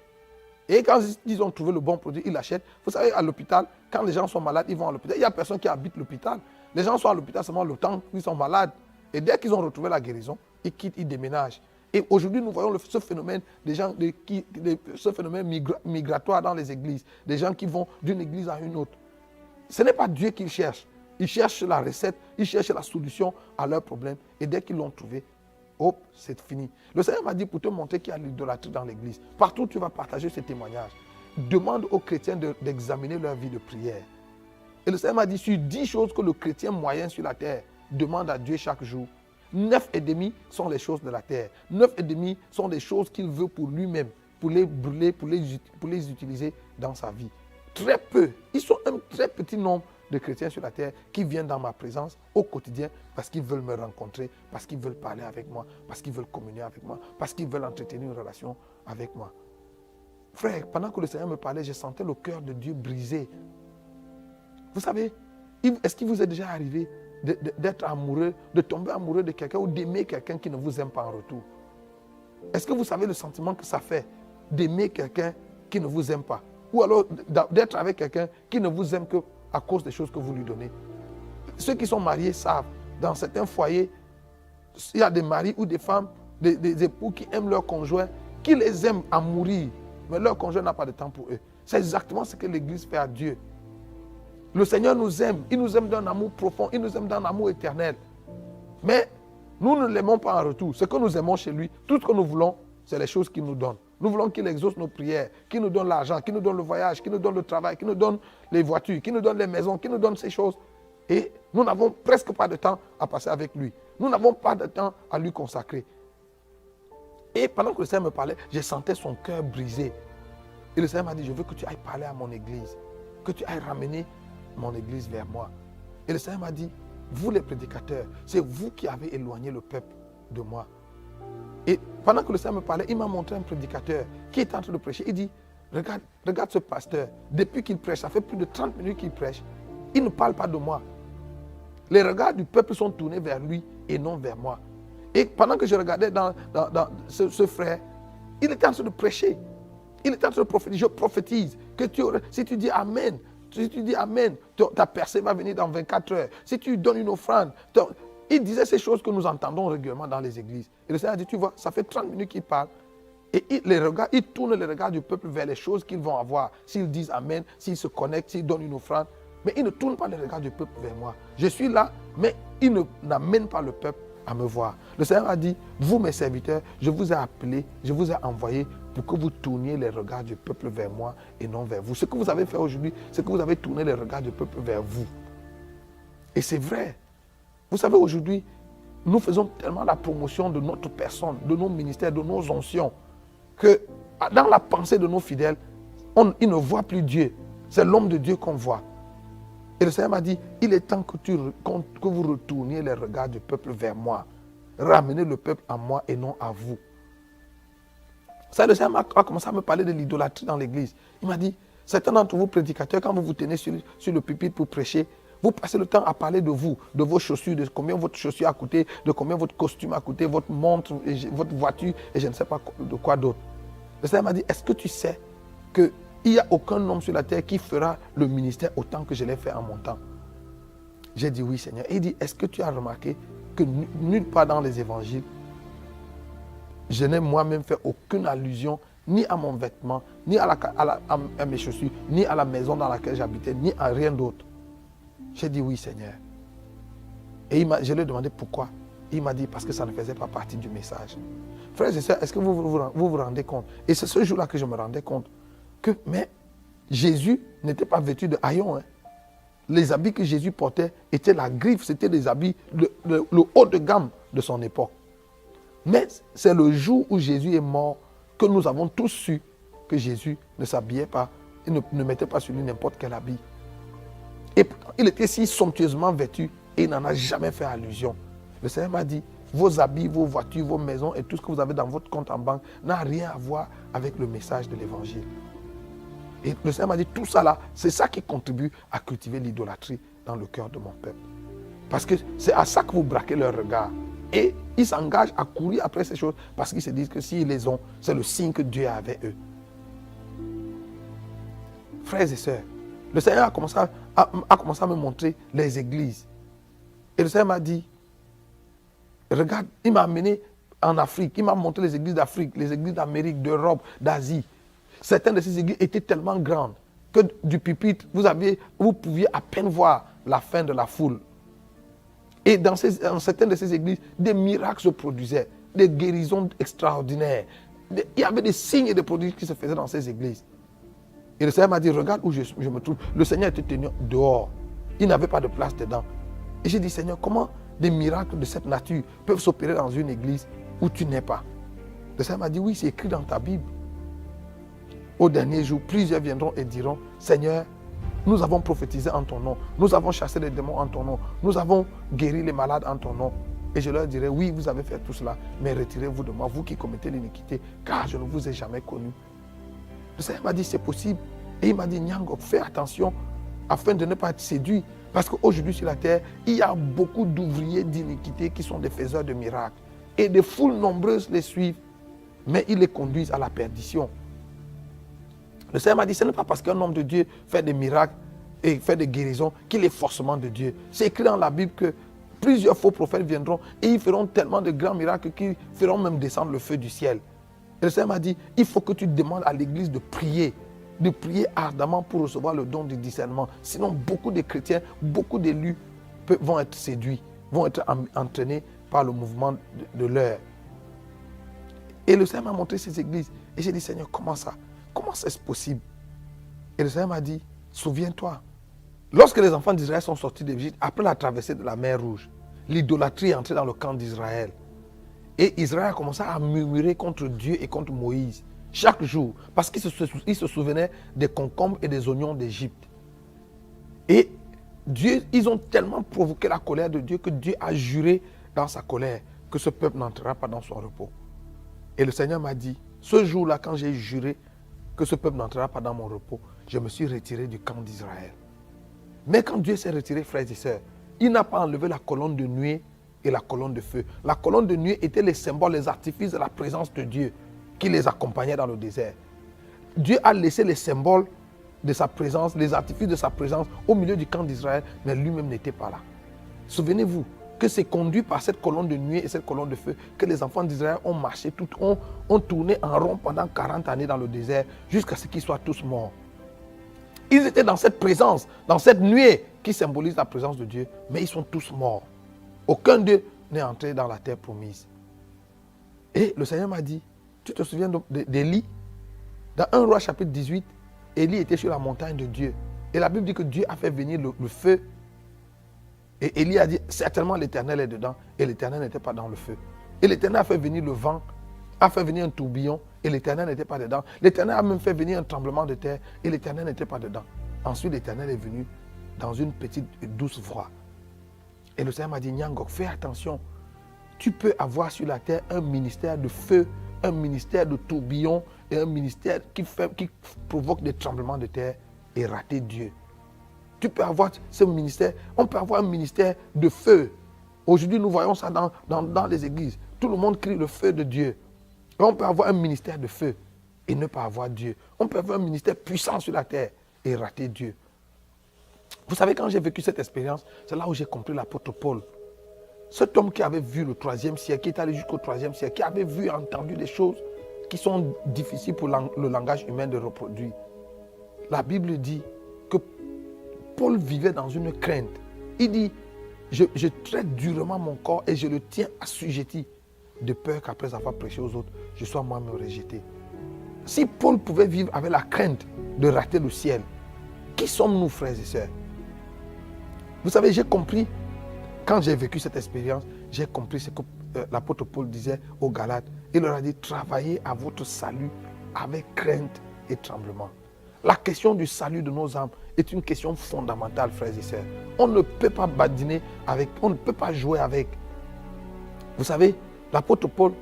Et quand ils ont trouvé le bon produit, ils l'achètent. Vous savez, à l'hôpital, quand les gens sont malades, ils vont à l'hôpital. Il n'y a personne qui habite l'hôpital. Les gens sont à l'hôpital seulement le temps qu'ils sont malades. Et dès qu'ils ont retrouvé la guérison, ils quittent, ils déménagent. Et aujourd'hui, nous voyons ce phénomène, ce phénomène migratoire dans les églises. Des gens qui vont d'une église à une autre. Ce n'est pas Dieu qu'ils cherchent. Ils cherchent la recette, ils cherchent la solution à leurs problèmes. Et dès qu'ils l'ont trouvé, hop, c'est fini. Le Seigneur m'a dit pour te montrer qu'il y a l'idolâtrie dans l'église. Partout où tu vas partager ce témoignage, demande aux chrétiens d'examiner leur vie de prière. Et le Seigneur m'a dit sur 10 choses que le chrétien moyen sur la terre demande à Dieu chaque jour, 9,5 sont les choses de la terre. 9,5 sont des choses qu'il veut pour lui-même, pour les brûler, pour les utiliser dans sa vie. Très peu, ils sont un très petit nombre de chrétiens sur la terre qui viennent dans ma présence au quotidien parce qu'ils veulent me rencontrer, parce qu'ils veulent parler avec moi, parce qu'ils veulent communier avec moi, parce qu'ils veulent entretenir une relation avec moi. Frère, pendant que le Seigneur me parlait, je sentais le cœur de Dieu brisé. Vous savez, est-ce qu'il vous est déjà arrivé d'être amoureux, de tomber amoureux de quelqu'un ou d'aimer quelqu'un qui ne vous aime pas en retour? Est-ce que vous savez le sentiment que ça fait d'aimer quelqu'un qui ne vous aime pas? Ou alors d'être avec quelqu'un qui ne vous aime que à cause des choses que vous lui donnez. Ceux qui sont mariés savent, dans certains foyers, il y a des maris ou des femmes, des époux qui aiment leur conjoint, qui les aiment à mourir, mais leur conjoint n'a pas de temps pour eux. C'est exactement ce que l'Église fait à Dieu. Le Seigneur nous aime, il nous aime d'un amour profond, il nous aime d'un amour éternel. Mais nous ne l'aimons pas en retour. Ce que nous aimons chez lui, tout ce que nous voulons, c'est les choses qu'il nous donne. Nous voulons qu'il exauce nos prières, qu'il nous donne l'argent, qu'il nous donne le voyage, qu'il nous donne le travail, qu'il nous donne les voitures, qu'il nous donne les maisons, qu'il nous donne ces choses. Et nous n'avons presque pas de temps à passer avec lui. Nous n'avons pas de temps à lui consacrer. Et pendant que le Seigneur me parlait, je sentais son cœur brisé. Et le Seigneur m'a dit, je veux que tu ailles parler à mon église, que tu ailles ramener mon église vers moi. Et le Seigneur m'a dit, vous les prédicateurs, c'est vous qui avez éloigné le peuple de moi. Et pendant que le Seigneur me parlait, il m'a montré un prédicateur qui est en train de prêcher. Il dit, regarde ce pasteur, depuis qu'il prêche, ça fait plus de 30 minutes qu'il prêche, il ne parle pas de moi. Les regards du peuple sont tournés vers lui et non vers moi. Et pendant que je regardais dans ce frère, il était en train de prêcher. Il était en train de prophétiser. Je prophétise que si tu dis Amen, ta percée va venir dans 24 heures. Si tu donnes une offrande, il disait ces choses que nous entendons régulièrement dans les églises. Et le Seigneur a dit, tu vois, ça fait 30 minutes qu'il parle. Et il tourne les regards du peuple vers les choses qu'ils vont avoir. S'ils disent Amen, s'ils se connectent, s'ils donnent une offrande. Mais il ne tourne pas les regards du peuple vers moi. Je suis là, mais il n'amène pas le peuple à me voir. Le Seigneur a dit, vous mes serviteurs, je vous ai appelés, je vous ai envoyés pour que vous tourniez les regards du peuple vers moi et non vers vous. Ce que vous avez fait aujourd'hui, c'est que vous avez tourné les regards du peuple vers vous. Et c'est vrai. Vous savez, aujourd'hui, nous faisons tellement la promotion de notre personne, de nos ministères, de nos onctions, que dans la pensée de nos fidèles, ils ne voient plus Dieu. C'est l'homme de Dieu qu'on voit. Et le Seigneur m'a dit, il est temps que vous retourniez les regards du peuple vers moi. Ramenez le peuple à moi et non à vous. Ça, le Seigneur a commencé à me parler de l'idolâtrie dans l'église. Il m'a dit, certains d'entre vous prédicateurs, quand vous vous tenez sur le pupitre pour prêcher, vous passez le temps à parler de vous, de vos chaussures, de combien votre chaussure a coûté, de combien votre costume a coûté, votre montre, votre voiture et je ne sais pas de quoi d'autre. Le Seigneur m'a dit, est-ce que tu sais qu'il n'y a aucun homme sur la terre qui fera le ministère autant que je l'ai fait en mon temps? J'ai dit oui, Seigneur. Et il dit, est-ce que tu as remarqué que nulle part dans les évangiles, je n'ai moi-même fait aucune allusion ni à mon vêtement, ni à mes chaussures, ni à la maison dans laquelle j'habitais, ni à rien d'autre. J'ai dit oui, Seigneur. Et je lui ai demandé pourquoi. Il m'a dit parce que ça ne faisait pas partie du message. Frères et sœurs, est-ce que vous vous rendez compte? Et c'est ce jour-là que je me rendais compte que Jésus n'était pas vêtu de haillons. Hein. Les habits que Jésus portait étaient la griffe, c'était des habits, le haut de gamme de son époque. Mais c'est le jour où Jésus est mort que nous avons tous su que Jésus ne s'habillait pas, il ne mettait pas sur lui n'importe quel habit. Et il était si somptueusement vêtu et il n'en a jamais fait allusion. Le Seigneur m'a dit, vos habits, vos voitures, vos maisons et tout ce que vous avez dans votre compte en banque n'a rien à voir avec le message de l'évangile. Et le Seigneur m'a dit, tout ça là, c'est ça qui contribue à cultiver l'idolâtrie dans le cœur de mon peuple. Parce que c'est à ça que vous braquez leur regard. Et ils s'engagent à courir après ces choses parce qu'ils se disent que s'ils les ont, c'est le signe que Dieu a avec eux. Frères et sœurs, le Seigneur a commencé à me montrer les églises. Et le Seigneur m'a dit, regarde, il m'a amené en Afrique, il m'a montré les églises d'Afrique, les églises d'Amérique, d'Europe, d'Asie. Certaines de ces églises étaient tellement grandes que du pupitre, vous pouviez à peine voir la fin de la foule. Et dans certaines de ces églises, des miracles se produisaient, des guérisons extraordinaires. Il y avait des signes et des prodiges qui se faisaient dans ces églises. Et le Seigneur m'a dit, regarde où je me trouve. Le Seigneur était tenu dehors. Il n'avait pas de place dedans. Et j'ai dit, Seigneur, comment des miracles de cette nature peuvent s'opérer dans une église où tu n'es pas? Le Seigneur m'a dit, oui, c'est écrit dans ta Bible. Au dernier jour, plusieurs viendront et diront, Seigneur, nous avons prophétisé en ton nom. Nous avons chassé les démons en ton nom. Nous avons guéri les malades en ton nom. Et je leur dirai, oui, vous avez fait tout cela, mais retirez-vous de moi, vous qui commettez l'iniquité, car je ne vous ai jamais connu. Le Seigneur m'a dit, c'est possible. Et il m'a dit, Nyangok, fais attention afin de ne pas être séduit. Parce qu'aujourd'hui sur la terre, il y a beaucoup d'ouvriers d'iniquité qui sont des faiseurs de miracles. Et des foules nombreuses les suivent, mais ils les conduisent à la perdition. Le Seigneur m'a dit, ce n'est pas parce qu'un homme de Dieu fait des miracles et fait des guérisons qu'il est forcément de Dieu. C'est écrit dans la Bible que plusieurs faux prophètes viendront et ils feront tellement de grands miracles qu'ils feront même descendre le feu du ciel. Et le Seigneur m'a dit, il faut que tu demandes à l'église de prier ardemment pour recevoir le don du discernement. Sinon, beaucoup de chrétiens, beaucoup d'élus vont être séduits, vont être entraînés par le mouvement de l'heure. Et le Seigneur m'a montré ces églises. Et j'ai dit, Seigneur, comment ça? Comment c'est possible? Et le Seigneur m'a dit, souviens-toi, lorsque les enfants d'Israël sont sortis d'Égypte, après la traversée de la mer Rouge, l'idolâtrie est entrée dans le camp d'Israël. Et Israël a commencé à murmurer contre Dieu et contre Moïse chaque jour, parce qu'ils se souvenaient des concombres et des oignons d'Égypte. Et ils ont tellement provoqué la colère de Dieu que Dieu a juré dans sa colère que ce peuple n'entrera pas dans son repos. Et le Seigneur m'a dit, ce jour-là, quand j'ai juré que ce peuple n'entrera pas dans mon repos, je me suis retiré du camp d'Israël. Mais quand Dieu s'est retiré, frères et sœurs, il n'a pas enlevé la colonne de nuée et la colonne de feu. La colonne de nuée était les symboles, les artifices de la présence de Dieu qui les accompagnait dans le désert. Dieu a laissé les symboles de sa présence, les artifices de sa présence au milieu du camp d'Israël, mais lui-même n'était pas là. Souvenez-vous que c'est conduit par cette colonne de nuée et cette colonne de feu que les enfants d'Israël ont marché, ont tourné en rond pendant 40 années dans le désert jusqu'à ce qu'ils soient tous morts. Ils étaient dans cette présence, dans cette nuée qui symbolise la présence de Dieu, mais ils sont tous morts. Aucun d'eux n'est entré dans la terre promise. Et le Seigneur m'a dit, tu te souviens d'Élie? Dans 1 Roi chapitre 18, Élie était sur la montagne de Dieu. Et la Bible dit que Dieu a fait venir le feu. Et Élie a dit, certainement l'Éternel est dedans. Et l'Éternel n'était pas dans le feu. Et l'Éternel a fait venir le vent, a fait venir un tourbillon. Et l'Éternel n'était pas dedans. L'Éternel a même fait venir un tremblement de terre. Et l'Éternel n'était pas dedans. Ensuite, l'Éternel est venu dans une petite douce voix. Et le Seigneur m'a dit, Nyangok, fais attention. Tu peux avoir sur la terre un ministère de feu, un ministère de tourbillon et un ministère qui provoque des tremblements de terre et rater Dieu. Tu peux avoir ce ministère, on peut avoir un ministère de feu. Aujourd'hui, nous voyons ça dans les églises. Tout le monde crie le feu de Dieu. Et on peut avoir un ministère de feu et ne pas avoir Dieu. On peut avoir un ministère puissant sur la terre et rater Dieu. Vous savez, quand j'ai vécu cette expérience, c'est là où j'ai compris l'apôtre Paul. Cet homme qui avait vu le 3e siècle, qui est allé jusqu'au 3e siècle, qui avait vu et entendu des choses qui sont difficiles pour le langage humain de reproduire. La Bible dit que Paul vivait dans une crainte. Il dit, je traite durement mon corps et je le tiens assujetti, de peur qu'après avoir prêché aux autres, je sois moi-même rejeté. Si Paul pouvait vivre avec la crainte de rater le ciel, qui sommes-nous, frères et sœurs? Vous savez, j'ai compris, quand j'ai vécu cette expérience, j'ai compris ce que l'apôtre Paul disait aux Galates. Il leur a dit, travaillez à votre salut avec crainte et tremblement. La question du salut de nos âmes est une question fondamentale, frères et sœurs. On ne peut pas badiner avec, on ne peut pas jouer avec. Vous savez, l'apôtre Paul,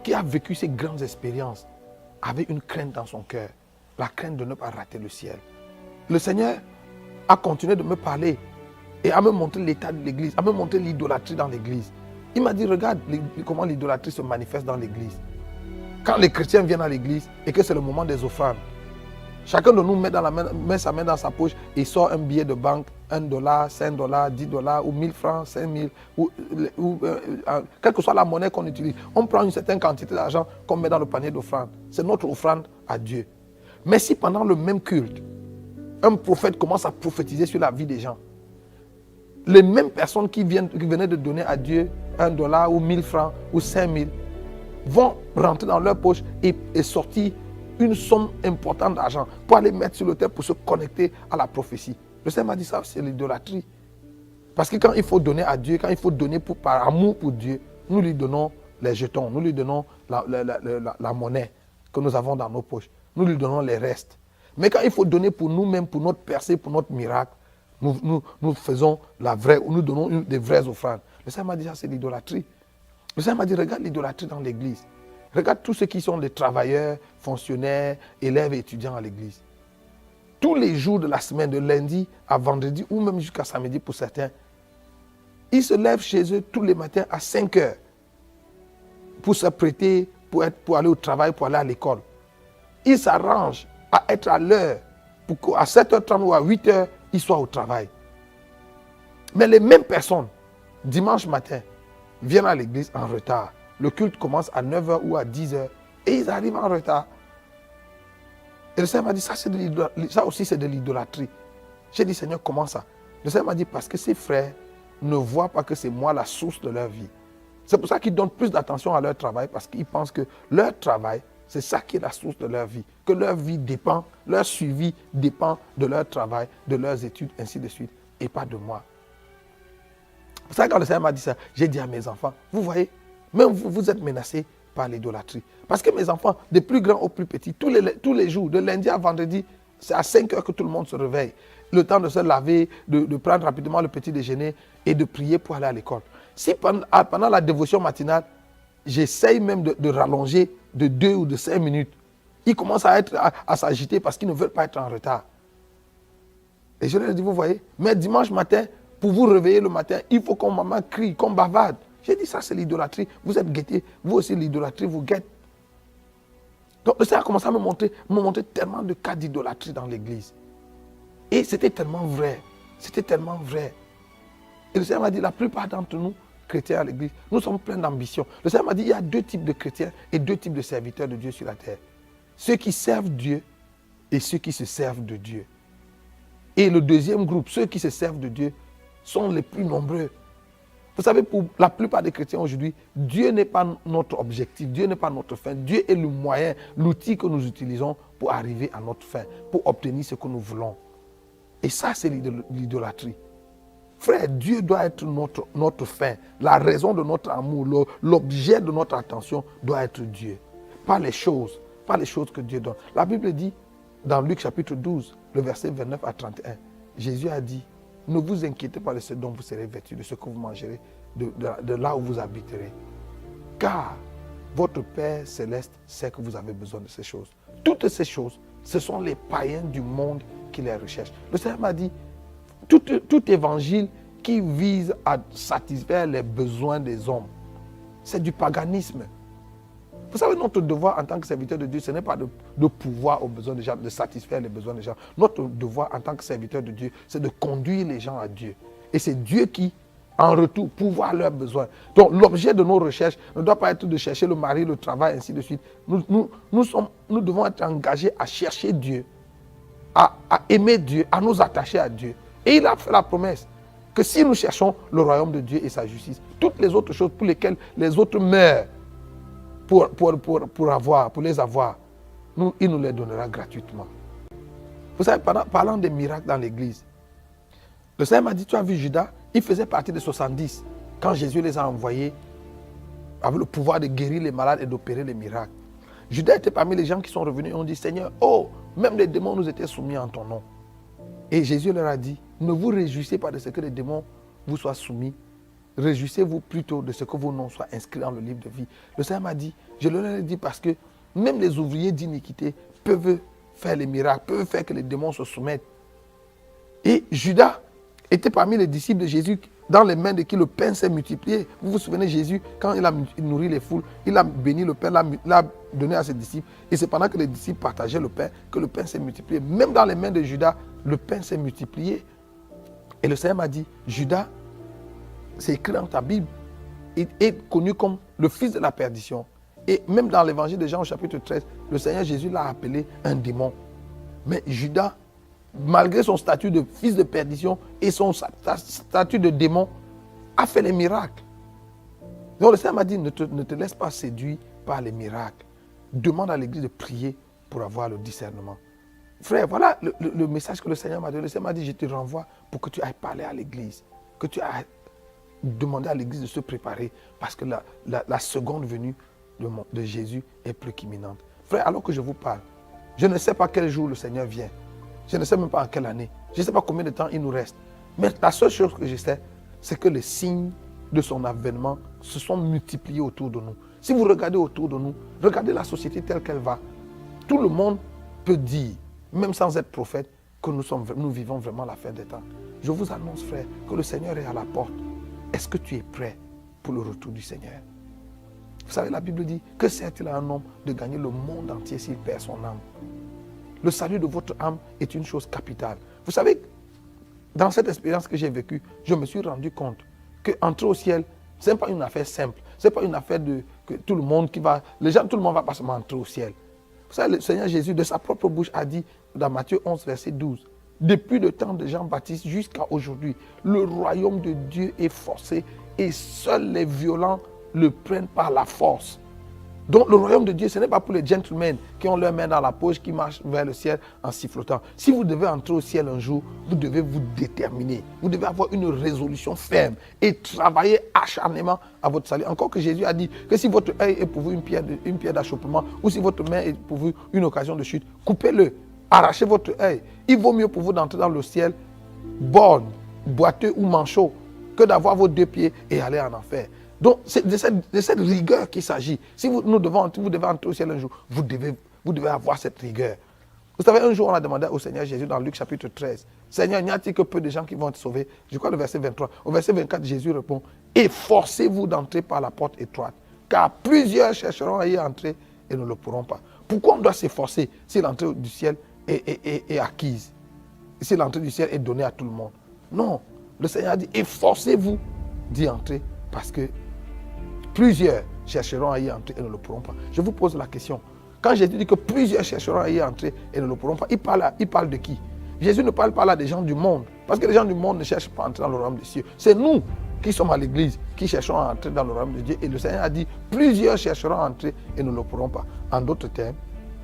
qui a vécu ces grandes expériences, avait une crainte dans son cœur, la crainte de ne pas rater le ciel. Le Seigneur a continué de me parler et à me montrer l'état de l'église, à me montrer l'idolâtrie dans l'église. Il m'a dit, regarde comment l'idolâtrie se manifeste dans l'église. Quand les chrétiens viennent à l'église et que c'est le moment des offrandes, chacun de nous met sa main dans sa poche et sort un billet de banque, $1, $5, $10 ou 1000 francs, 5000, quelle que soit la monnaie qu'on utilise. On prend une certaine quantité d'argent qu'on met dans le panier d'offrande. C'est notre offrande à Dieu. Mais si pendant le même culte, un prophète commence à prophétiser sur la vie des gens, les mêmes personnes qui venaient de donner à Dieu $1 ou 1000 francs ou 5000 vont rentrer dans leur poche et sortir une somme importante d'argent pour aller mettre sur le terre pour se connecter à la prophétie. Le Seigneur m'a dit ça, c'est l'idolâtrie. Parce que quand il faut donner à Dieu, quand il faut donner par amour pour Dieu, nous lui donnons les jetons, nous lui donnons la monnaie que nous avons dans nos poches, nous lui donnons les restes. Mais quand il faut donner pour nous-mêmes, pour notre percée, pour notre miracle, nous faisons nous donnons des vraies offrandes. Le Seigneur m'a dit ça, c'est l'idolâtrie. Le Seigneur m'a dit, regarde l'idolâtrie dans l'église. Regarde tous ceux qui sont des travailleurs, fonctionnaires, élèves et étudiants à l'église. Tous les jours de la semaine, de lundi à vendredi ou même jusqu'à samedi pour certains, ils se lèvent chez eux tous les matins à 5 heures pour se prêter, pour aller au travail, pour aller à l'école. Ils s'arrangent à être à l'heure pour qu'à 7h30 ou à 8h, ils soient au travail. Mais les mêmes personnes, dimanche matin, viennent à l'église en retard. Le culte commence à 9h ou à 10h et ils arrivent en retard. Et le Seigneur m'a dit, ça aussi c'est de l'idolâtrie. J'ai dit, Seigneur, comment ça? Le Seigneur m'a dit, parce que ces frères ne voient pas que c'est moi la source de leur vie. C'est pour ça qu'ils donnent plus d'attention à leur travail, parce qu'ils pensent que leur travail, c'est ça qui est la source de leur vie. Que leur vie dépend, leur suivi dépend de leur travail, de leurs études, ainsi de suite, et pas de moi. C'est pour ça que quand le Seigneur m'a dit ça, j'ai dit à mes enfants, vous voyez, même vous êtes menacés par l'idolâtrie. Parce que mes enfants, des plus grands aux plus petits, tous les jours, de lundi à vendredi, c'est à 5 heures que tout le monde se réveille. Le temps de se laver, de prendre rapidement le petit déjeuner et de prier pour aller à l'école. Si pendant la dévotion matinale, j'essaye même de rallonger de 2 ou de 5 minutes, ils commencent à s'agiter parce qu'ils ne veulent pas être en retard. Et je leur dis, vous voyez, mais dimanche matin, pour vous réveiller le matin, il faut qu'on maman crie, qu'on bavarde. J'ai dit, ça c'est l'idolâtrie. Vous êtes guettés, vous aussi l'idolâtrie vous guette. Donc le Seigneur a commencé à me montrer tellement de cas d'idolâtrie dans l'église. Et c'était tellement vrai. C'était tellement vrai. Et le Seigneur m'a dit, la plupart d'entre nous, chrétiens à l'église, nous sommes pleins d'ambition. Le Seigneur m'a dit, il y a 2 types de chrétiens et 2 types de serviteurs de Dieu sur la terre. Ceux qui servent Dieu et ceux qui se servent de Dieu. Et le deuxième groupe, ceux qui se servent de Dieu, sont les plus nombreux. Vous savez, pour la plupart des chrétiens aujourd'hui, Dieu n'est pas notre objectif, Dieu n'est pas notre fin. Dieu est le moyen, l'outil que nous utilisons pour arriver à notre fin, pour obtenir ce que nous voulons. Et ça, c'est l'idolâtrie. Frère, Dieu doit être notre fin. La raison de notre amour, l'objet de notre attention doit être Dieu. Pas les choses que Dieu donne. La Bible dit, dans Luc chapitre 12, le verset 29 à 31, Jésus a dit, ne vous inquiétez pas de ce dont vous serez vêtus, de ce que vous mangerez, de là où vous habiterez. Car votre Père céleste sait que vous avez besoin de ces choses. Toutes ces choses, ce sont les païens du monde qui les recherchent. Le Seigneur m'a dit, tout évangile qui vise à satisfaire les besoins des hommes, c'est du paganisme. Vous savez, notre devoir en tant que serviteur de Dieu, ce n'est pas de pouvoir aux besoins des gens, de satisfaire les besoins des gens. Notre devoir en tant que serviteur de Dieu, c'est de conduire les gens à Dieu. Et c'est Dieu qui, en retour, pourvoit leurs besoins. Donc l'objet de nos recherches ne doit pas être de chercher le mari, le travail, ainsi de suite. Nous devons être engagés à chercher Dieu, à aimer Dieu, à nous attacher à Dieu. Et il a fait la promesse que si nous cherchons le royaume de Dieu et sa justice, toutes les autres choses pour lesquelles les autres meurent, pour les avoir, il nous les donnera gratuitement. Vous savez, parlant des miracles dans l'église, le Seigneur m'a dit, tu as vu Judas, il faisait partie des 70 quand Jésus les a envoyés avec le pouvoir de guérir les malades et d'opérer les miracles. Judas était parmi les gens qui sont revenus et ont dit, Seigneur, oh, Même les démons nous étaient soumis en ton nom. Et Jésus leur a dit, ne vous réjouissez pas de ce que les démons vous soient soumis. Réjouissez-vous plutôt de ce que vos noms soient inscrits dans le livre de vie. Le Seigneur m'a dit, je leur ai dit parce que même les ouvriers d'iniquité peuvent faire les miracles, peuvent faire que les démons se soumettent. Et Judas était parmi les disciples de Jésus, dans les mains de qui le pain s'est multiplié. Vous vous souvenez, Jésus, quand il a nourri les foules, il a béni le pain, l'a donné à ses disciples. Et c'est pendant que les disciples partageaient le pain que le pain s'est multiplié. Même dans les mains de Judas, le pain s'est multiplié. Et le Seigneur m'a dit, Judas, c'est écrit dans ta Bible, il est connu comme le fils de la perdition. Et même dans l'évangile de Jean au chapitre 13, le Seigneur Jésus l'a appelé un démon. Mais Judas, malgré son statut de fils de perdition et son statut de démon, a fait les miracles. Donc le Seigneur m'a dit, ne te laisse pas séduire par les miracles. Demande à l'église de prier pour avoir le discernement. Frère, voilà le message que le Seigneur m'a donné. Le Seigneur m'a dit, je te renvoie pour que tu ailles parler à l'église. Que tu ailles demander à l'église de se préparer parce que la seconde venue de Jésus est plus qu'imminente. Frère, alors que je vous parle, je ne sais pas quel jour le Seigneur vient. Je ne sais même pas en quelle année. Je ne sais pas combien de temps il nous reste. Mais la seule chose que je sais, c'est que les signes de son avènement se sont multipliés autour de nous. Si vous regardez autour de nous, regardez la société telle qu'elle va. Tout le monde peut dire, même sans être prophète, que nous vivons vraiment la fin des temps. Je vous annonce, frère, que le Seigneur est à la porte. Est-ce que tu es prêt pour le retour du Seigneur? Vous savez, la Bible dit, que sert-il à un homme de gagner le monde entier s'il perd son âme? Le salut de votre âme est une chose capitale. Vous savez, dans cette expérience que j'ai vécue, je me suis rendu compte qu'entrer au ciel, ce n'est pas une affaire simple. Ce n'est pas une affaire que tout le monde tout le monde va pas seulement entrer au ciel. Vous savez, le Seigneur Jésus, de sa propre bouche, a dit dans Matthieu 11, verset 12, depuis le temps de Jean-Baptiste jusqu'à aujourd'hui, le royaume de Dieu est forcé et seuls les violents le prennent par la force. Donc le royaume de Dieu, ce n'est pas pour les gentlemen qui ont leurs mains dans la poche, qui marchent vers le ciel en sifflotant. Si vous devez entrer au ciel un jour, vous devez vous déterminer. Vous devez avoir une résolution ferme et travailler acharnement à votre salut. Encore que Jésus a dit que si votre œil est pour vous une pierre d'achoppement, ou si votre main est pour vous une occasion de chute, coupez-le, arrachez votre œil. Il vaut mieux pour vous d'entrer dans le ciel borgne, boiteux ou manchot, que d'avoir vos deux pieds et aller en enfer. Donc, c'est de cette rigueur qu'il s'agit. Si vous devez entrer au ciel un jour, vous devez avoir cette rigueur. Vous savez, un jour, on a demandé au Seigneur Jésus dans Luc chapitre 13, Seigneur, n'y a-t-il que peu de gens qui vont être sauvés? Je crois le verset 23. Au verset 24, Jésus répond, efforcez-vous d'entrer par la porte étroite, car plusieurs chercheront à y entrer et ne le pourront pas. Pourquoi on doit s'efforcer si l'entrée du ciel est acquise? Si l'entrée du ciel est donnée à tout le monde? Non. Le Seigneur a dit, efforcez-vous d'y entrer parce que plusieurs chercheront à y entrer et ne le pourront pas. Je vous pose la question. Quand Jésus dit que plusieurs chercheront à y entrer et ne le pourront pas, il parle de qui? Jésus ne parle pas là des gens du monde. Parce que les gens du monde ne cherchent pas à entrer dans le royaume des cieux. C'est nous qui sommes à l'église qui cherchons à entrer dans le royaume de Dieu. Et le Seigneur a dit, plusieurs chercheront à entrer et ne le pourront pas. En d'autres termes,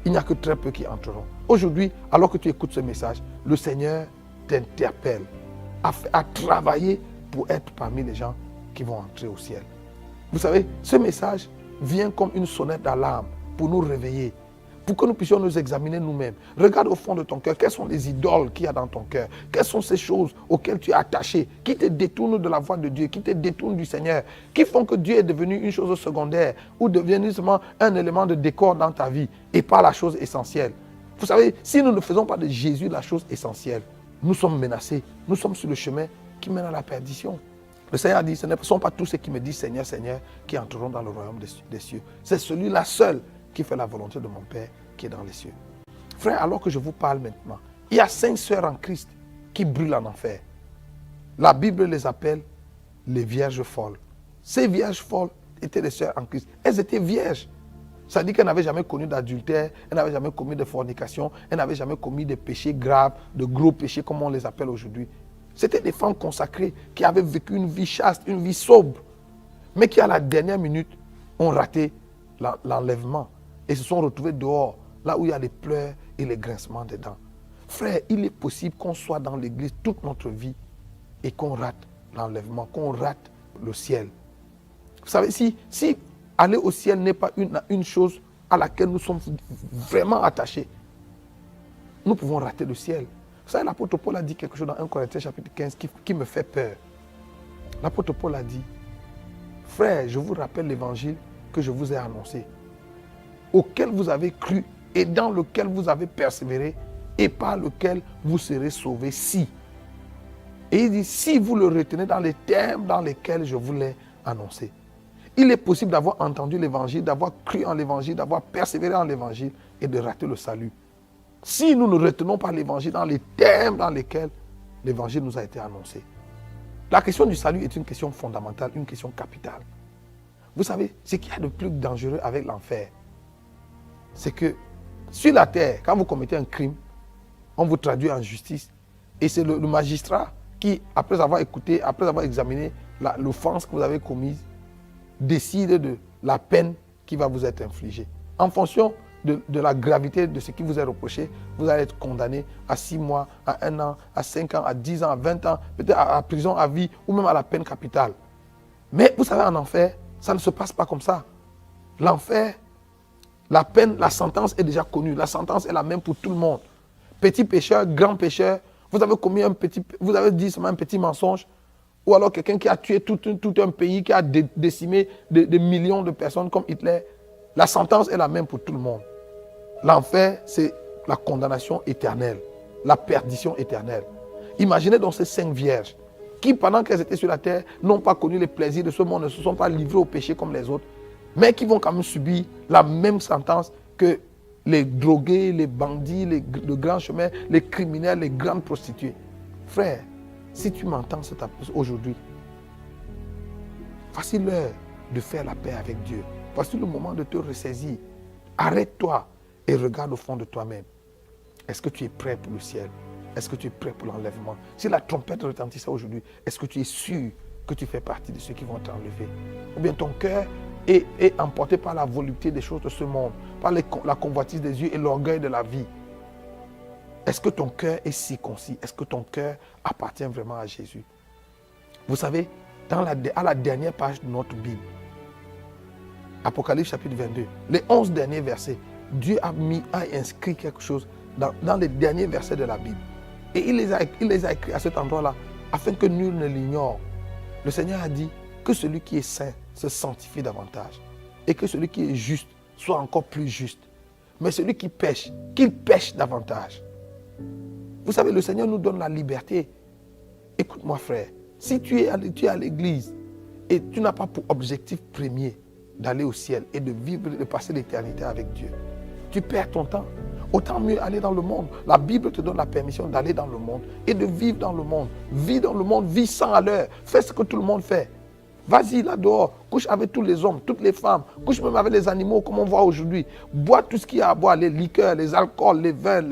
il n'y a que très peu qui entreront. Aujourd'hui, alors que tu écoutes ce message, le Seigneur t'interpelle à travailler pour être parmi les gens qui vont entrer au ciel. Vous savez, ce message vient comme une sonnette d'alarme pour nous réveiller, pour que nous puissions nous examiner nous-mêmes. Regarde au fond de ton cœur, quelles sont les idoles qu'il y a dans ton cœur? Quelles sont ces choses auxquelles tu es attaché, qui te détournent de la voie de Dieu, qui te détournent du Seigneur, qui font que Dieu est devenu une chose secondaire ou devenu seulement un élément de décor dans ta vie et pas la chose essentielle. Vous savez, si nous ne faisons pas de Jésus la chose essentielle, nous sommes menacés, nous sommes sur le chemin qui mène à la perdition. Le Seigneur a dit, ce ne sont pas tous ceux qui me disent Seigneur, Seigneur, qui entreront dans le royaume des cieux. C'est celui-là seul qui fait la volonté de mon Père qui est dans les cieux. Frère, alors que je vous parle maintenant, il y a 5 sœurs en Christ qui brûlent en enfer. La Bible les appelle les vierges folles. Ces vierges folles étaient les sœurs en Christ. Elles étaient vierges. Ça dit qu'elles n'avaient jamais connu d'adultère, elles n'avaient jamais commis de fornication, elles n'avaient jamais commis de péchés graves, de gros péchés comme on les appelle aujourd'hui. C'était des femmes consacrées qui avaient vécu une vie chaste, une vie sobre, mais qui à la dernière minute ont raté l'enlèvement et se sont retrouvées dehors, là où il y a les pleurs et les grincements des dents. Frère, il est possible qu'on soit dans l'église toute notre vie et qu'on rate l'enlèvement, qu'on rate le ciel. Vous savez, si aller au ciel n'est pas une chose à laquelle nous sommes vraiment attachés, nous pouvons rater le ciel. Vous savez, l'apôtre Paul a dit quelque chose dans 1 Corinthiens chapitre 15 qui me fait peur. L'apôtre Paul a dit, frère, je vous rappelle l'évangile que je vous ai annoncé, auquel vous avez cru et dans lequel vous avez persévéré et par lequel vous serez sauvés si. Et il dit, si vous le retenez dans les termes dans lesquels je vous l'ai annoncé. Il est possible d'avoir entendu l'évangile, d'avoir cru en l'évangile, d'avoir persévéré en l'évangile et de rater le salut. Si nous ne retenons pas l'évangile dans les termes dans lesquels l'évangile nous a été annoncé. La question du salut est une question fondamentale, une question capitale. Vous savez, ce qu'il y a de plus dangereux avec l'enfer, c'est que sur la terre, quand vous commettez un crime, on vous traduit en justice. Et c'est le magistrat qui, après avoir écouté, après avoir examiné l'offense que vous avez commise, décide de la peine qui va vous être infligée. En fonction de la gravité de ce qui vous est reproché, vous allez être condamné à 6 mois, à 1 an, à 5 ans, à 10 ans, à 20 ans, peut-être à la prison à vie ou même à la peine capitale. Mais vous savez, en enfer, ça ne se passe pas comme ça. L'enfer, la peine, la sentence est déjà connue. La sentence est la même pour tout le monde. Petit pécheur, grand pécheur, vous avez commis vous avez dit seulement un petit mensonge, ou alors quelqu'un qui a tué tout un pays, qui a décimé des millions de personnes comme Hitler. La sentence est la même pour tout le monde. L'enfer, c'est la condamnation éternelle, la perdition éternelle. Imaginez donc ces 5 vierges qui, pendant qu'elles étaient sur la terre, n'ont pas connu les plaisirs de ce monde, ne se sont pas livrées au péché comme les autres, mais qui vont quand même subir la même sentence que les drogués, les bandits, le grand chemin, les criminels, les grandes prostituées. Frère, si tu m'entends aujourd'hui, voici l'heure de faire la paix avec Dieu. Voici le moment de te ressaisir. Arrête-toi et regarde au fond de toi-même. Est-ce que tu es prêt pour le ciel? Est-ce que tu es prêt pour l'enlèvement? Si la trompette retentissait aujourd'hui, est-ce que tu es sûr que tu fais partie de ceux qui vont t'enlever? Ou bien ton cœur est emporté par la volupté des choses de ce monde, par la convoitise des yeux et l'orgueil de la vie? Est-ce que ton cœur est circoncis? Est-ce que ton cœur appartient vraiment à Jésus? Vous savez, à la dernière page de notre Bible, Apocalypse chapitre 22, les 11 derniers versets, Dieu a inscrit quelque chose dans les derniers versets de la Bible. Et il les a écrits à cet endroit-là, afin que nul ne l'ignore. Le Seigneur a dit que celui qui est saint se sanctifie davantage. Et que celui qui est juste soit encore plus juste. Mais celui qui pêche, qu'il pêche davantage. Vous savez, le Seigneur nous donne la liberté. Écoute-moi frère, si tu es à l'église et tu n'as pas pour objectif premier d'aller au ciel et de vivre, de passer l'éternité avec Dieu, tu perds ton temps. Autant mieux aller dans le monde. La Bible te donne la permission d'aller dans le monde et de vivre dans le monde. Vis dans le monde, vis 100 à l'heure. Fais ce que tout le monde fait. Vas-y là dehors, couche avec tous les hommes, toutes les femmes, couche même avec les animaux comme on voit aujourd'hui. Bois tout ce qu'il y a à boire, les liqueurs, les alcools, les vins,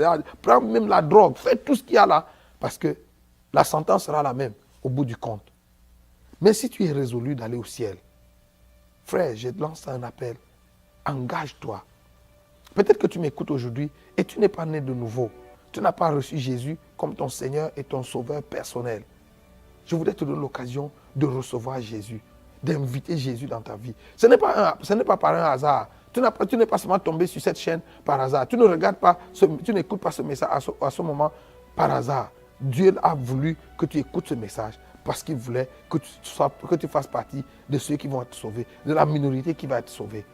prends même la drogue, fais tout ce qu'il y a là. Parce que la sentence sera la même au bout du compte. Mais si tu es résolu d'aller au ciel, frère, je lance un appel. Engage-toi. Peut-être que tu m'écoutes aujourd'hui et tu n'es pas né de nouveau. Tu n'as pas reçu Jésus comme ton Seigneur et ton Sauveur personnel. Je voudrais te donner l'occasion de recevoir Jésus, d'inviter Jésus dans ta vie. Ce n'est pas par un hasard. Tu n'es pas seulement tombé sur cette chaîne par hasard. Tu ne regardes pas, tu n'écoutes pas ce message à ce moment par hasard. Dieu a voulu que tu écoutes ce message parce qu'il voulait que tu fasses partie de ceux qui vont être sauvés, de la minorité qui va être sauvée.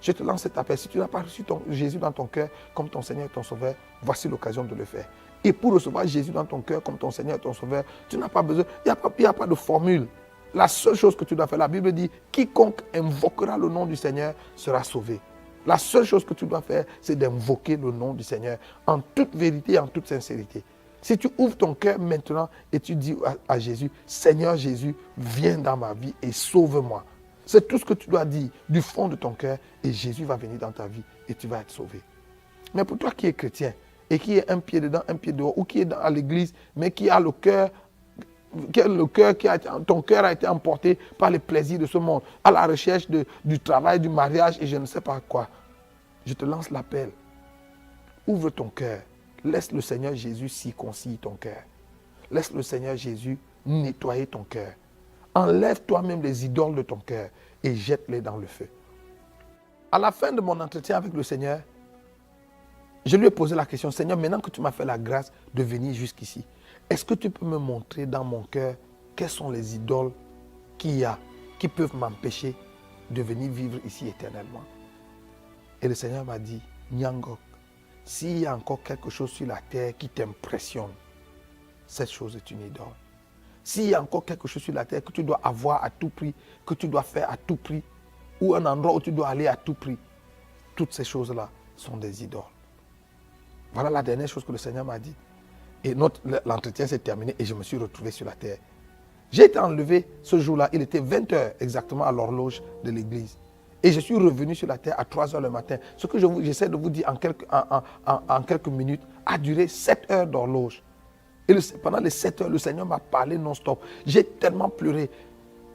Je te lance cet appel. Si tu n'as pas reçu Jésus dans ton cœur comme ton Seigneur et ton Sauveur, voici l'occasion de le faire. Et pour recevoir Jésus dans ton cœur comme ton Seigneur et ton Sauveur, tu n'as pas besoin, il n'y a pas de formule. La seule chose que tu dois faire, la Bible dit, quiconque invoquera le nom du Seigneur sera sauvé. La seule chose que tu dois faire, c'est d'invoquer le nom du Seigneur en toute vérité et en toute sincérité. Si tu ouvres ton cœur maintenant et tu dis à Jésus, Seigneur Jésus, viens dans ma vie et sauve-moi. C'est tout ce que tu dois dire du fond de ton cœur et Jésus va venir dans ta vie et tu vas être sauvé. Mais pour toi qui es chrétien et qui est un pied dedans, un pied dehors ou qui est à l'église mais qui a ton cœur a été emporté par les plaisirs de ce monde, à la recherche du travail, du mariage et je ne sais pas quoi. Je te lance l'appel. Ouvre ton cœur. Laisse le Seigneur Jésus circoncire ton cœur. Laisse le Seigneur Jésus nettoyer ton cœur. Enlève toi-même les idoles de ton cœur et jette-les dans le feu. À la fin de mon entretien avec le Seigneur, Je lui ai posé la question, Seigneur, maintenant que tu m'as fait la grâce de venir jusqu'ici, est-ce que tu peux me montrer dans mon cœur quelles sont les idoles qu'il y a qui peuvent m'empêcher de venir vivre ici éternellement? Et le Seigneur m'a dit, Nyangok, s'il y a encore quelque chose sur la terre qui t'impressionne, cette chose est une idole. S'il y a encore quelque chose sur la terre que tu dois avoir à tout prix, que tu dois faire à tout prix, ou un endroit où tu dois aller à tout prix, toutes ces choses-là sont des idoles. Voilà la dernière chose que le Seigneur m'a dit. Et l'entretien s'est terminé et je me suis retrouvé sur la terre. J'ai été enlevé ce jour-là, il était 20h exactement à l'horloge de l'église. Et je suis revenu sur la terre à 3h le matin. Ce que j'essaie de vous dire en quelques minutes a duré 7 heures d'horloge. Et pendant les 7 heures, le Seigneur m'a parlé non-stop. J'ai tellement pleuré.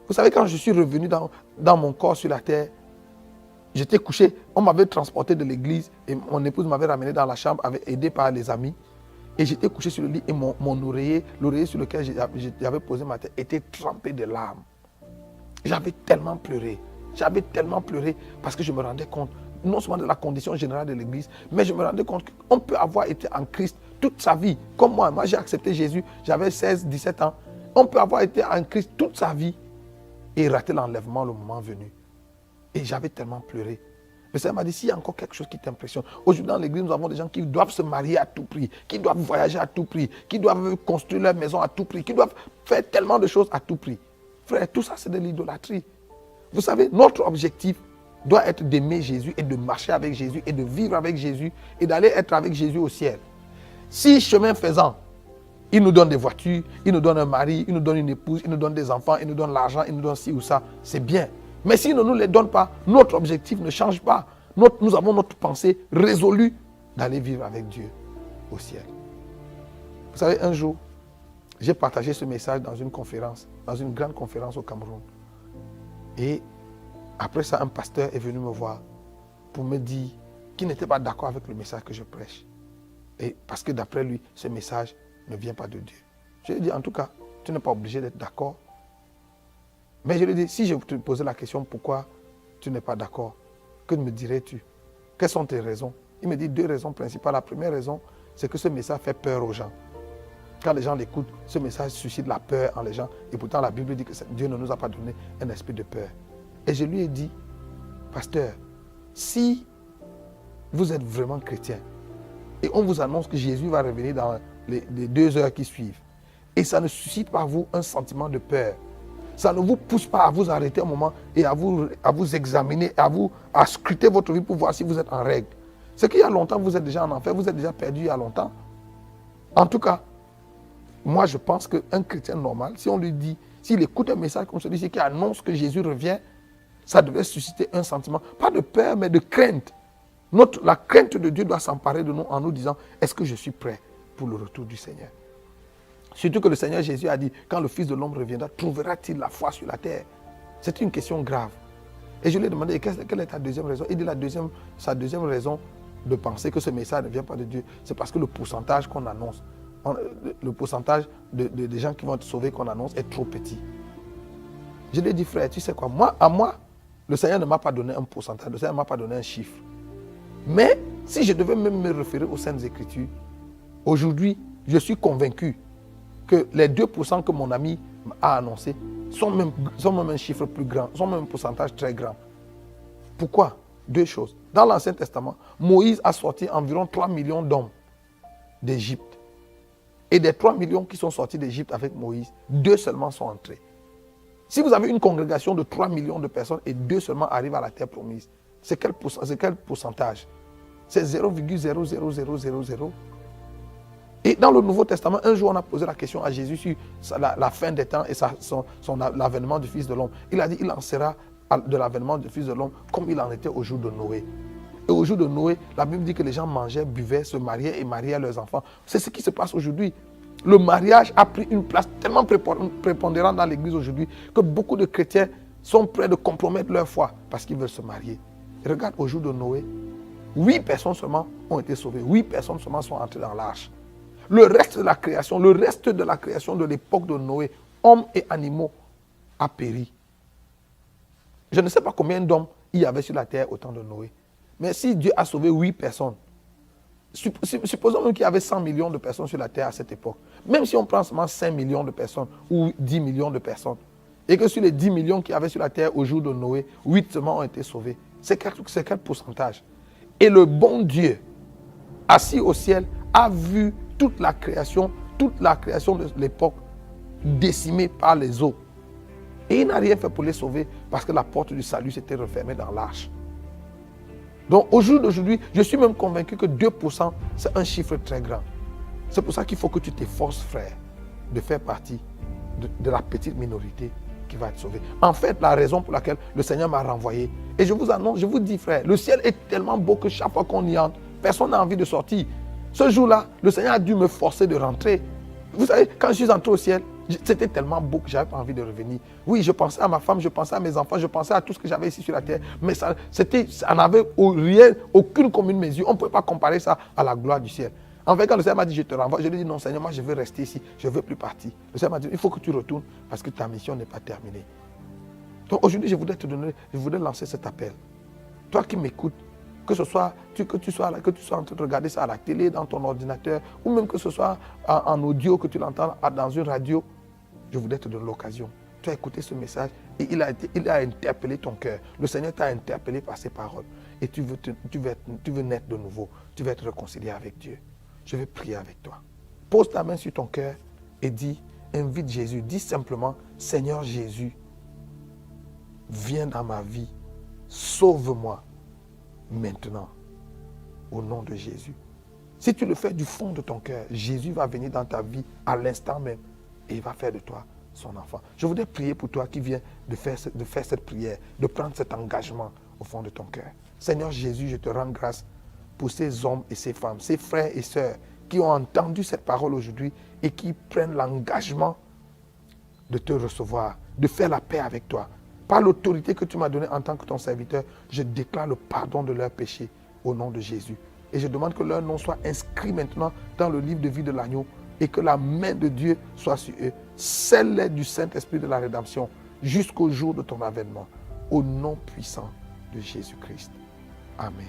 Vous savez, quand je suis revenu dans mon corps sur la terre, j'étais couché. On m'avait transporté de l'église et mon épouse m'avait ramené dans la chambre, aidé par les amis. Et j'étais couché sur le lit et mon oreiller, l'oreiller sur lequel j'avais posé ma tête, était trempé de larmes. J'avais tellement pleuré. J'avais tellement pleuré parce que je me rendais compte, non seulement de la condition générale de l'église, mais je me rendais compte qu'on peut avoir été en Christ toute sa vie. Comme moi j'ai accepté Jésus, j'avais 16, 17 ans. On peut avoir été en Christ toute sa vie et rater l'enlèvement le moment venu. Et j'avais tellement pleuré. Le Seigneur m'a dit, s'il y a encore quelque chose qui t'impressionne. Aujourd'hui dans l'église, nous avons des gens qui doivent se marier à tout prix, qui doivent voyager à tout prix, qui doivent construire leur maison à tout prix, qui doivent faire tellement de choses à tout prix. Frère, tout ça c'est de l'idolâtrie. Vous savez, notre objectif doit être d'aimer Jésus et de marcher avec Jésus et de vivre avec Jésus et d'aller être avec Jésus au ciel. Si chemin faisant, il nous donne des voitures, il nous donne un mari, il nous donne une épouse, il nous donne des enfants, il nous donne l'argent, il nous donne ci ou ça, c'est bien. Mais s'il ne nous les donne pas, notre objectif ne change pas. Nous avons notre pensée résolue d'aller vivre avec Dieu au ciel. Vous savez, un jour, j'ai partagé ce message dans une conférence, dans une grande conférence au Cameroun. Et après ça, un pasteur est venu me voir pour me dire qu'il n'était pas d'accord avec le message que je prêche. Et parce que d'après lui, ce message ne vient pas de Dieu. Je lui ai dit, en tout cas, tu n'es pas obligé d'être d'accord. Mais je lui ai dit, si je te posais la question, pourquoi tu n'es pas d'accord, que me dirais-tu? Quelles sont tes raisons? Il me dit 2 raisons principales. La première raison, c'est que ce message fait peur aux gens. Quand les gens l'écoutent, ce message suscite la peur en les gens. Et pourtant, la Bible dit que Dieu ne nous a pas donné un esprit de peur. Et je lui ai dit, pasteur, si vous êtes vraiment chrétien, et on vous annonce que Jésus va revenir dans les 2 heures qui suivent, et ça ne suscite pas vous un sentiment de peur, ça ne vous pousse pas à vous arrêter un moment et à vous examiner, à scruter votre vie pour voir si vous êtes en règle. C'est qu'il y a longtemps, vous êtes déjà en enfer, vous êtes déjà perdu il y a longtemps. En tout cas, moi je pense qu'un chrétien normal, si on lui dit, s'il écoute un message comme celui-ci qui annonce que Jésus revient, ça devait susciter un sentiment, pas de peur, mais de crainte. La crainte de Dieu doit s'emparer de nous en nous disant, est-ce que je suis prêt pour le retour du Seigneur? Surtout que le Seigneur Jésus a dit, quand le Fils de l'homme reviendra, trouvera-t-il la foi sur la terre? C'est une question grave. Et je lui ai demandé, quelle est ta deuxième raison? Il dit, sa deuxième raison de penser que ce message ne vient pas de Dieu, c'est parce que le pourcentage qu'on annonce, le pourcentage des gens qui vont être sauvés qu'on annonce est trop petit. Je lui ai dit, frère, tu sais quoi, moi, le Seigneur ne m'a pas donné un pourcentage, le Seigneur ne m'a pas donné un chiffre. Mais si je devais même me référer aux Saintes Écritures, aujourd'hui, je suis convaincu que les 2% que mon ami a annoncé sont même un chiffre plus grand, sont même un pourcentage très grand. Pourquoi? 2 choses. Dans l'Ancien Testament, Moïse a sorti environ 3 millions d'hommes d'Égypte. Et des 3 millions qui sont sortis d'Égypte avec Moïse, 2 seulement sont entrés. Si vous avez une congrégation de 3 millions de personnes et 2 seulement arrivent à la terre promise, c'est quel pourcentage? C'est 0,00000. Et dans le Nouveau Testament, un jour on a posé la question à Jésus sur la fin des temps et l'avènement du Fils de l'homme. Il a dit, il en sera de l'avènement du Fils de l'homme comme il en était au jour de Noé. Et au jour de Noé, la Bible dit que les gens mangeaient, buvaient, se mariaient et mariaient leurs enfants. C'est ce qui se passe aujourd'hui. Le mariage a pris une place tellement prépondérante dans l'église aujourd'hui que beaucoup de chrétiens sont prêts de compromettre leur foi parce qu'ils veulent se marier. Et regarde, au jour de Noé, 8 personnes seulement ont été sauvées. 8 personnes seulement sont entrées dans l'arche. Le reste de la création de l'époque de Noé, hommes et animaux, a péri. Je ne sais pas combien d'hommes il y avait sur la terre au temps de Noé. Mais si Dieu a sauvé 8 personnes, Supposons même qu'il y avait 100 millions de personnes sur la terre à cette époque. Même si on prend seulement 5 millions de personnes ou 10 millions de personnes, et que sur les 10 millions qu'il y avait sur la terre au jour de Noé, 8 seulement ont été sauvés. C'est quel pourcentage? Et le bon Dieu, assis au ciel, a vu toute la création de l'époque décimée par les eaux. Et il n'a rien fait pour les sauver parce que la porte du salut s'était refermée dans l'arche. Donc au jour d'aujourd'hui, je suis même convaincu que 2%, c'est un chiffre très grand. C'est pour ça qu'il faut que tu t'efforces, frère, de faire partie de la petite minorité qui va être sauvée. En fait, la raison pour laquelle le Seigneur m'a renvoyé, et je vous annonce, je vous dis, frère, le ciel est tellement beau que chaque fois qu'on y entre, personne n'a envie de sortir. Ce jour-là, le Seigneur a dû me forcer de rentrer. Vous savez, quand je suis entré au ciel, c'était tellement beau que je n'avais pas envie de revenir. Oui, je pensais à ma femme, je pensais à mes enfants, je pensais à tout ce que j'avais ici sur la terre. Mais ça n'avait aucune commune mesure. On ne pouvait pas comparer ça à la gloire du ciel. En fait, quand le Seigneur m'a dit, je te renvoie, je lui ai dit, non Seigneur, moi je veux rester ici, je ne veux plus partir. Le Seigneur m'a dit, il faut que tu retournes parce que ta mission n'est pas terminée. Donc aujourd'hui, je voudrais lancer cet appel. Toi qui m'écoutes, que ce soit que tu sois en train de regarder ça à la télé, dans ton ordinateur, ou même que ce soit en audio, que tu l'entends dans une radio, je voudrais te donner l'occasion. Tu as écouté ce message et il a interpellé ton cœur. Le Seigneur t'a interpellé par ses paroles. Et tu veux naître de nouveau. Tu veux être réconcilié avec Dieu. Je vais prier avec toi. Pose ta main sur ton cœur et invite Jésus. Dis simplement, Seigneur Jésus, viens dans ma vie. Sauve-moi maintenant. Au nom de Jésus. Si tu le fais du fond de ton cœur, Jésus va venir dans ta vie à l'instant même et il va faire de toi son enfant. Je voudrais prier pour toi qui viens de faire cette prière, de prendre cet engagement au fond de ton cœur. Seigneur Jésus, je te rends grâce pour ces hommes et ces femmes, ces frères et sœurs qui ont entendu cette parole aujourd'hui et qui prennent l'engagement de te recevoir, de faire la paix avec toi. Par l'autorité que tu m'as donnée en tant que ton serviteur, je déclare le pardon de leurs péchés au nom de Jésus. Et je demande que leur nom soit inscrit maintenant dans le livre de vie de l'agneau et que la main de Dieu soit sur eux. Scelle-les du Saint-Esprit de la rédemption jusqu'au jour de ton avènement. Au nom puissant de Jésus-Christ. Amen.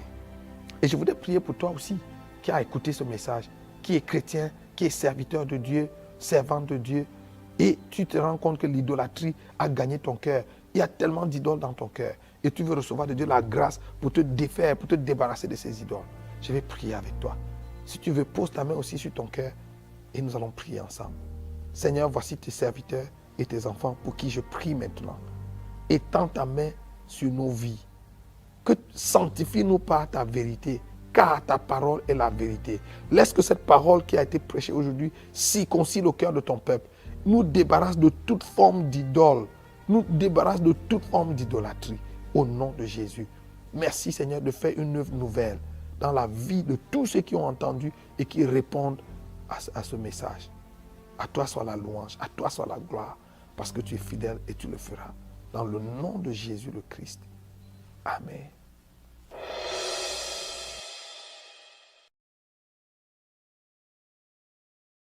Et je voudrais prier pour toi aussi qui a écouté ce message, qui est chrétien, qui est serviteur de Dieu, servant de Dieu. Et tu te rends compte que l'idolâtrie a gagné ton cœur. Il y a tellement d'idoles dans ton cœur. Et tu veux recevoir de Dieu la grâce pour te défaire, pour te débarrasser de ces idoles. Je vais prier avec toi. Si tu veux, pose ta main aussi sur ton cœur et nous allons prier ensemble. Seigneur, voici tes serviteurs et tes enfants pour qui je prie maintenant. Étends ta main sur nos vies. Que sanctifie-nous par ta vérité, car ta parole est la vérité. Laisse que cette parole qui a été prêchée aujourd'hui circoncile le cœur de ton peuple. Nous débarrasse de toute forme d'idole. Nous débarrasse de toute forme d'idolâtrie. Au nom de Jésus. Merci Seigneur de faire une œuvre nouvelle dans la vie de tous ceux qui ont entendu et qui répondent à ce message. À toi soit la louange, à toi soit la gloire, parce que tu es fidèle et tu le feras. Dans le nom de Jésus le Christ. Amen.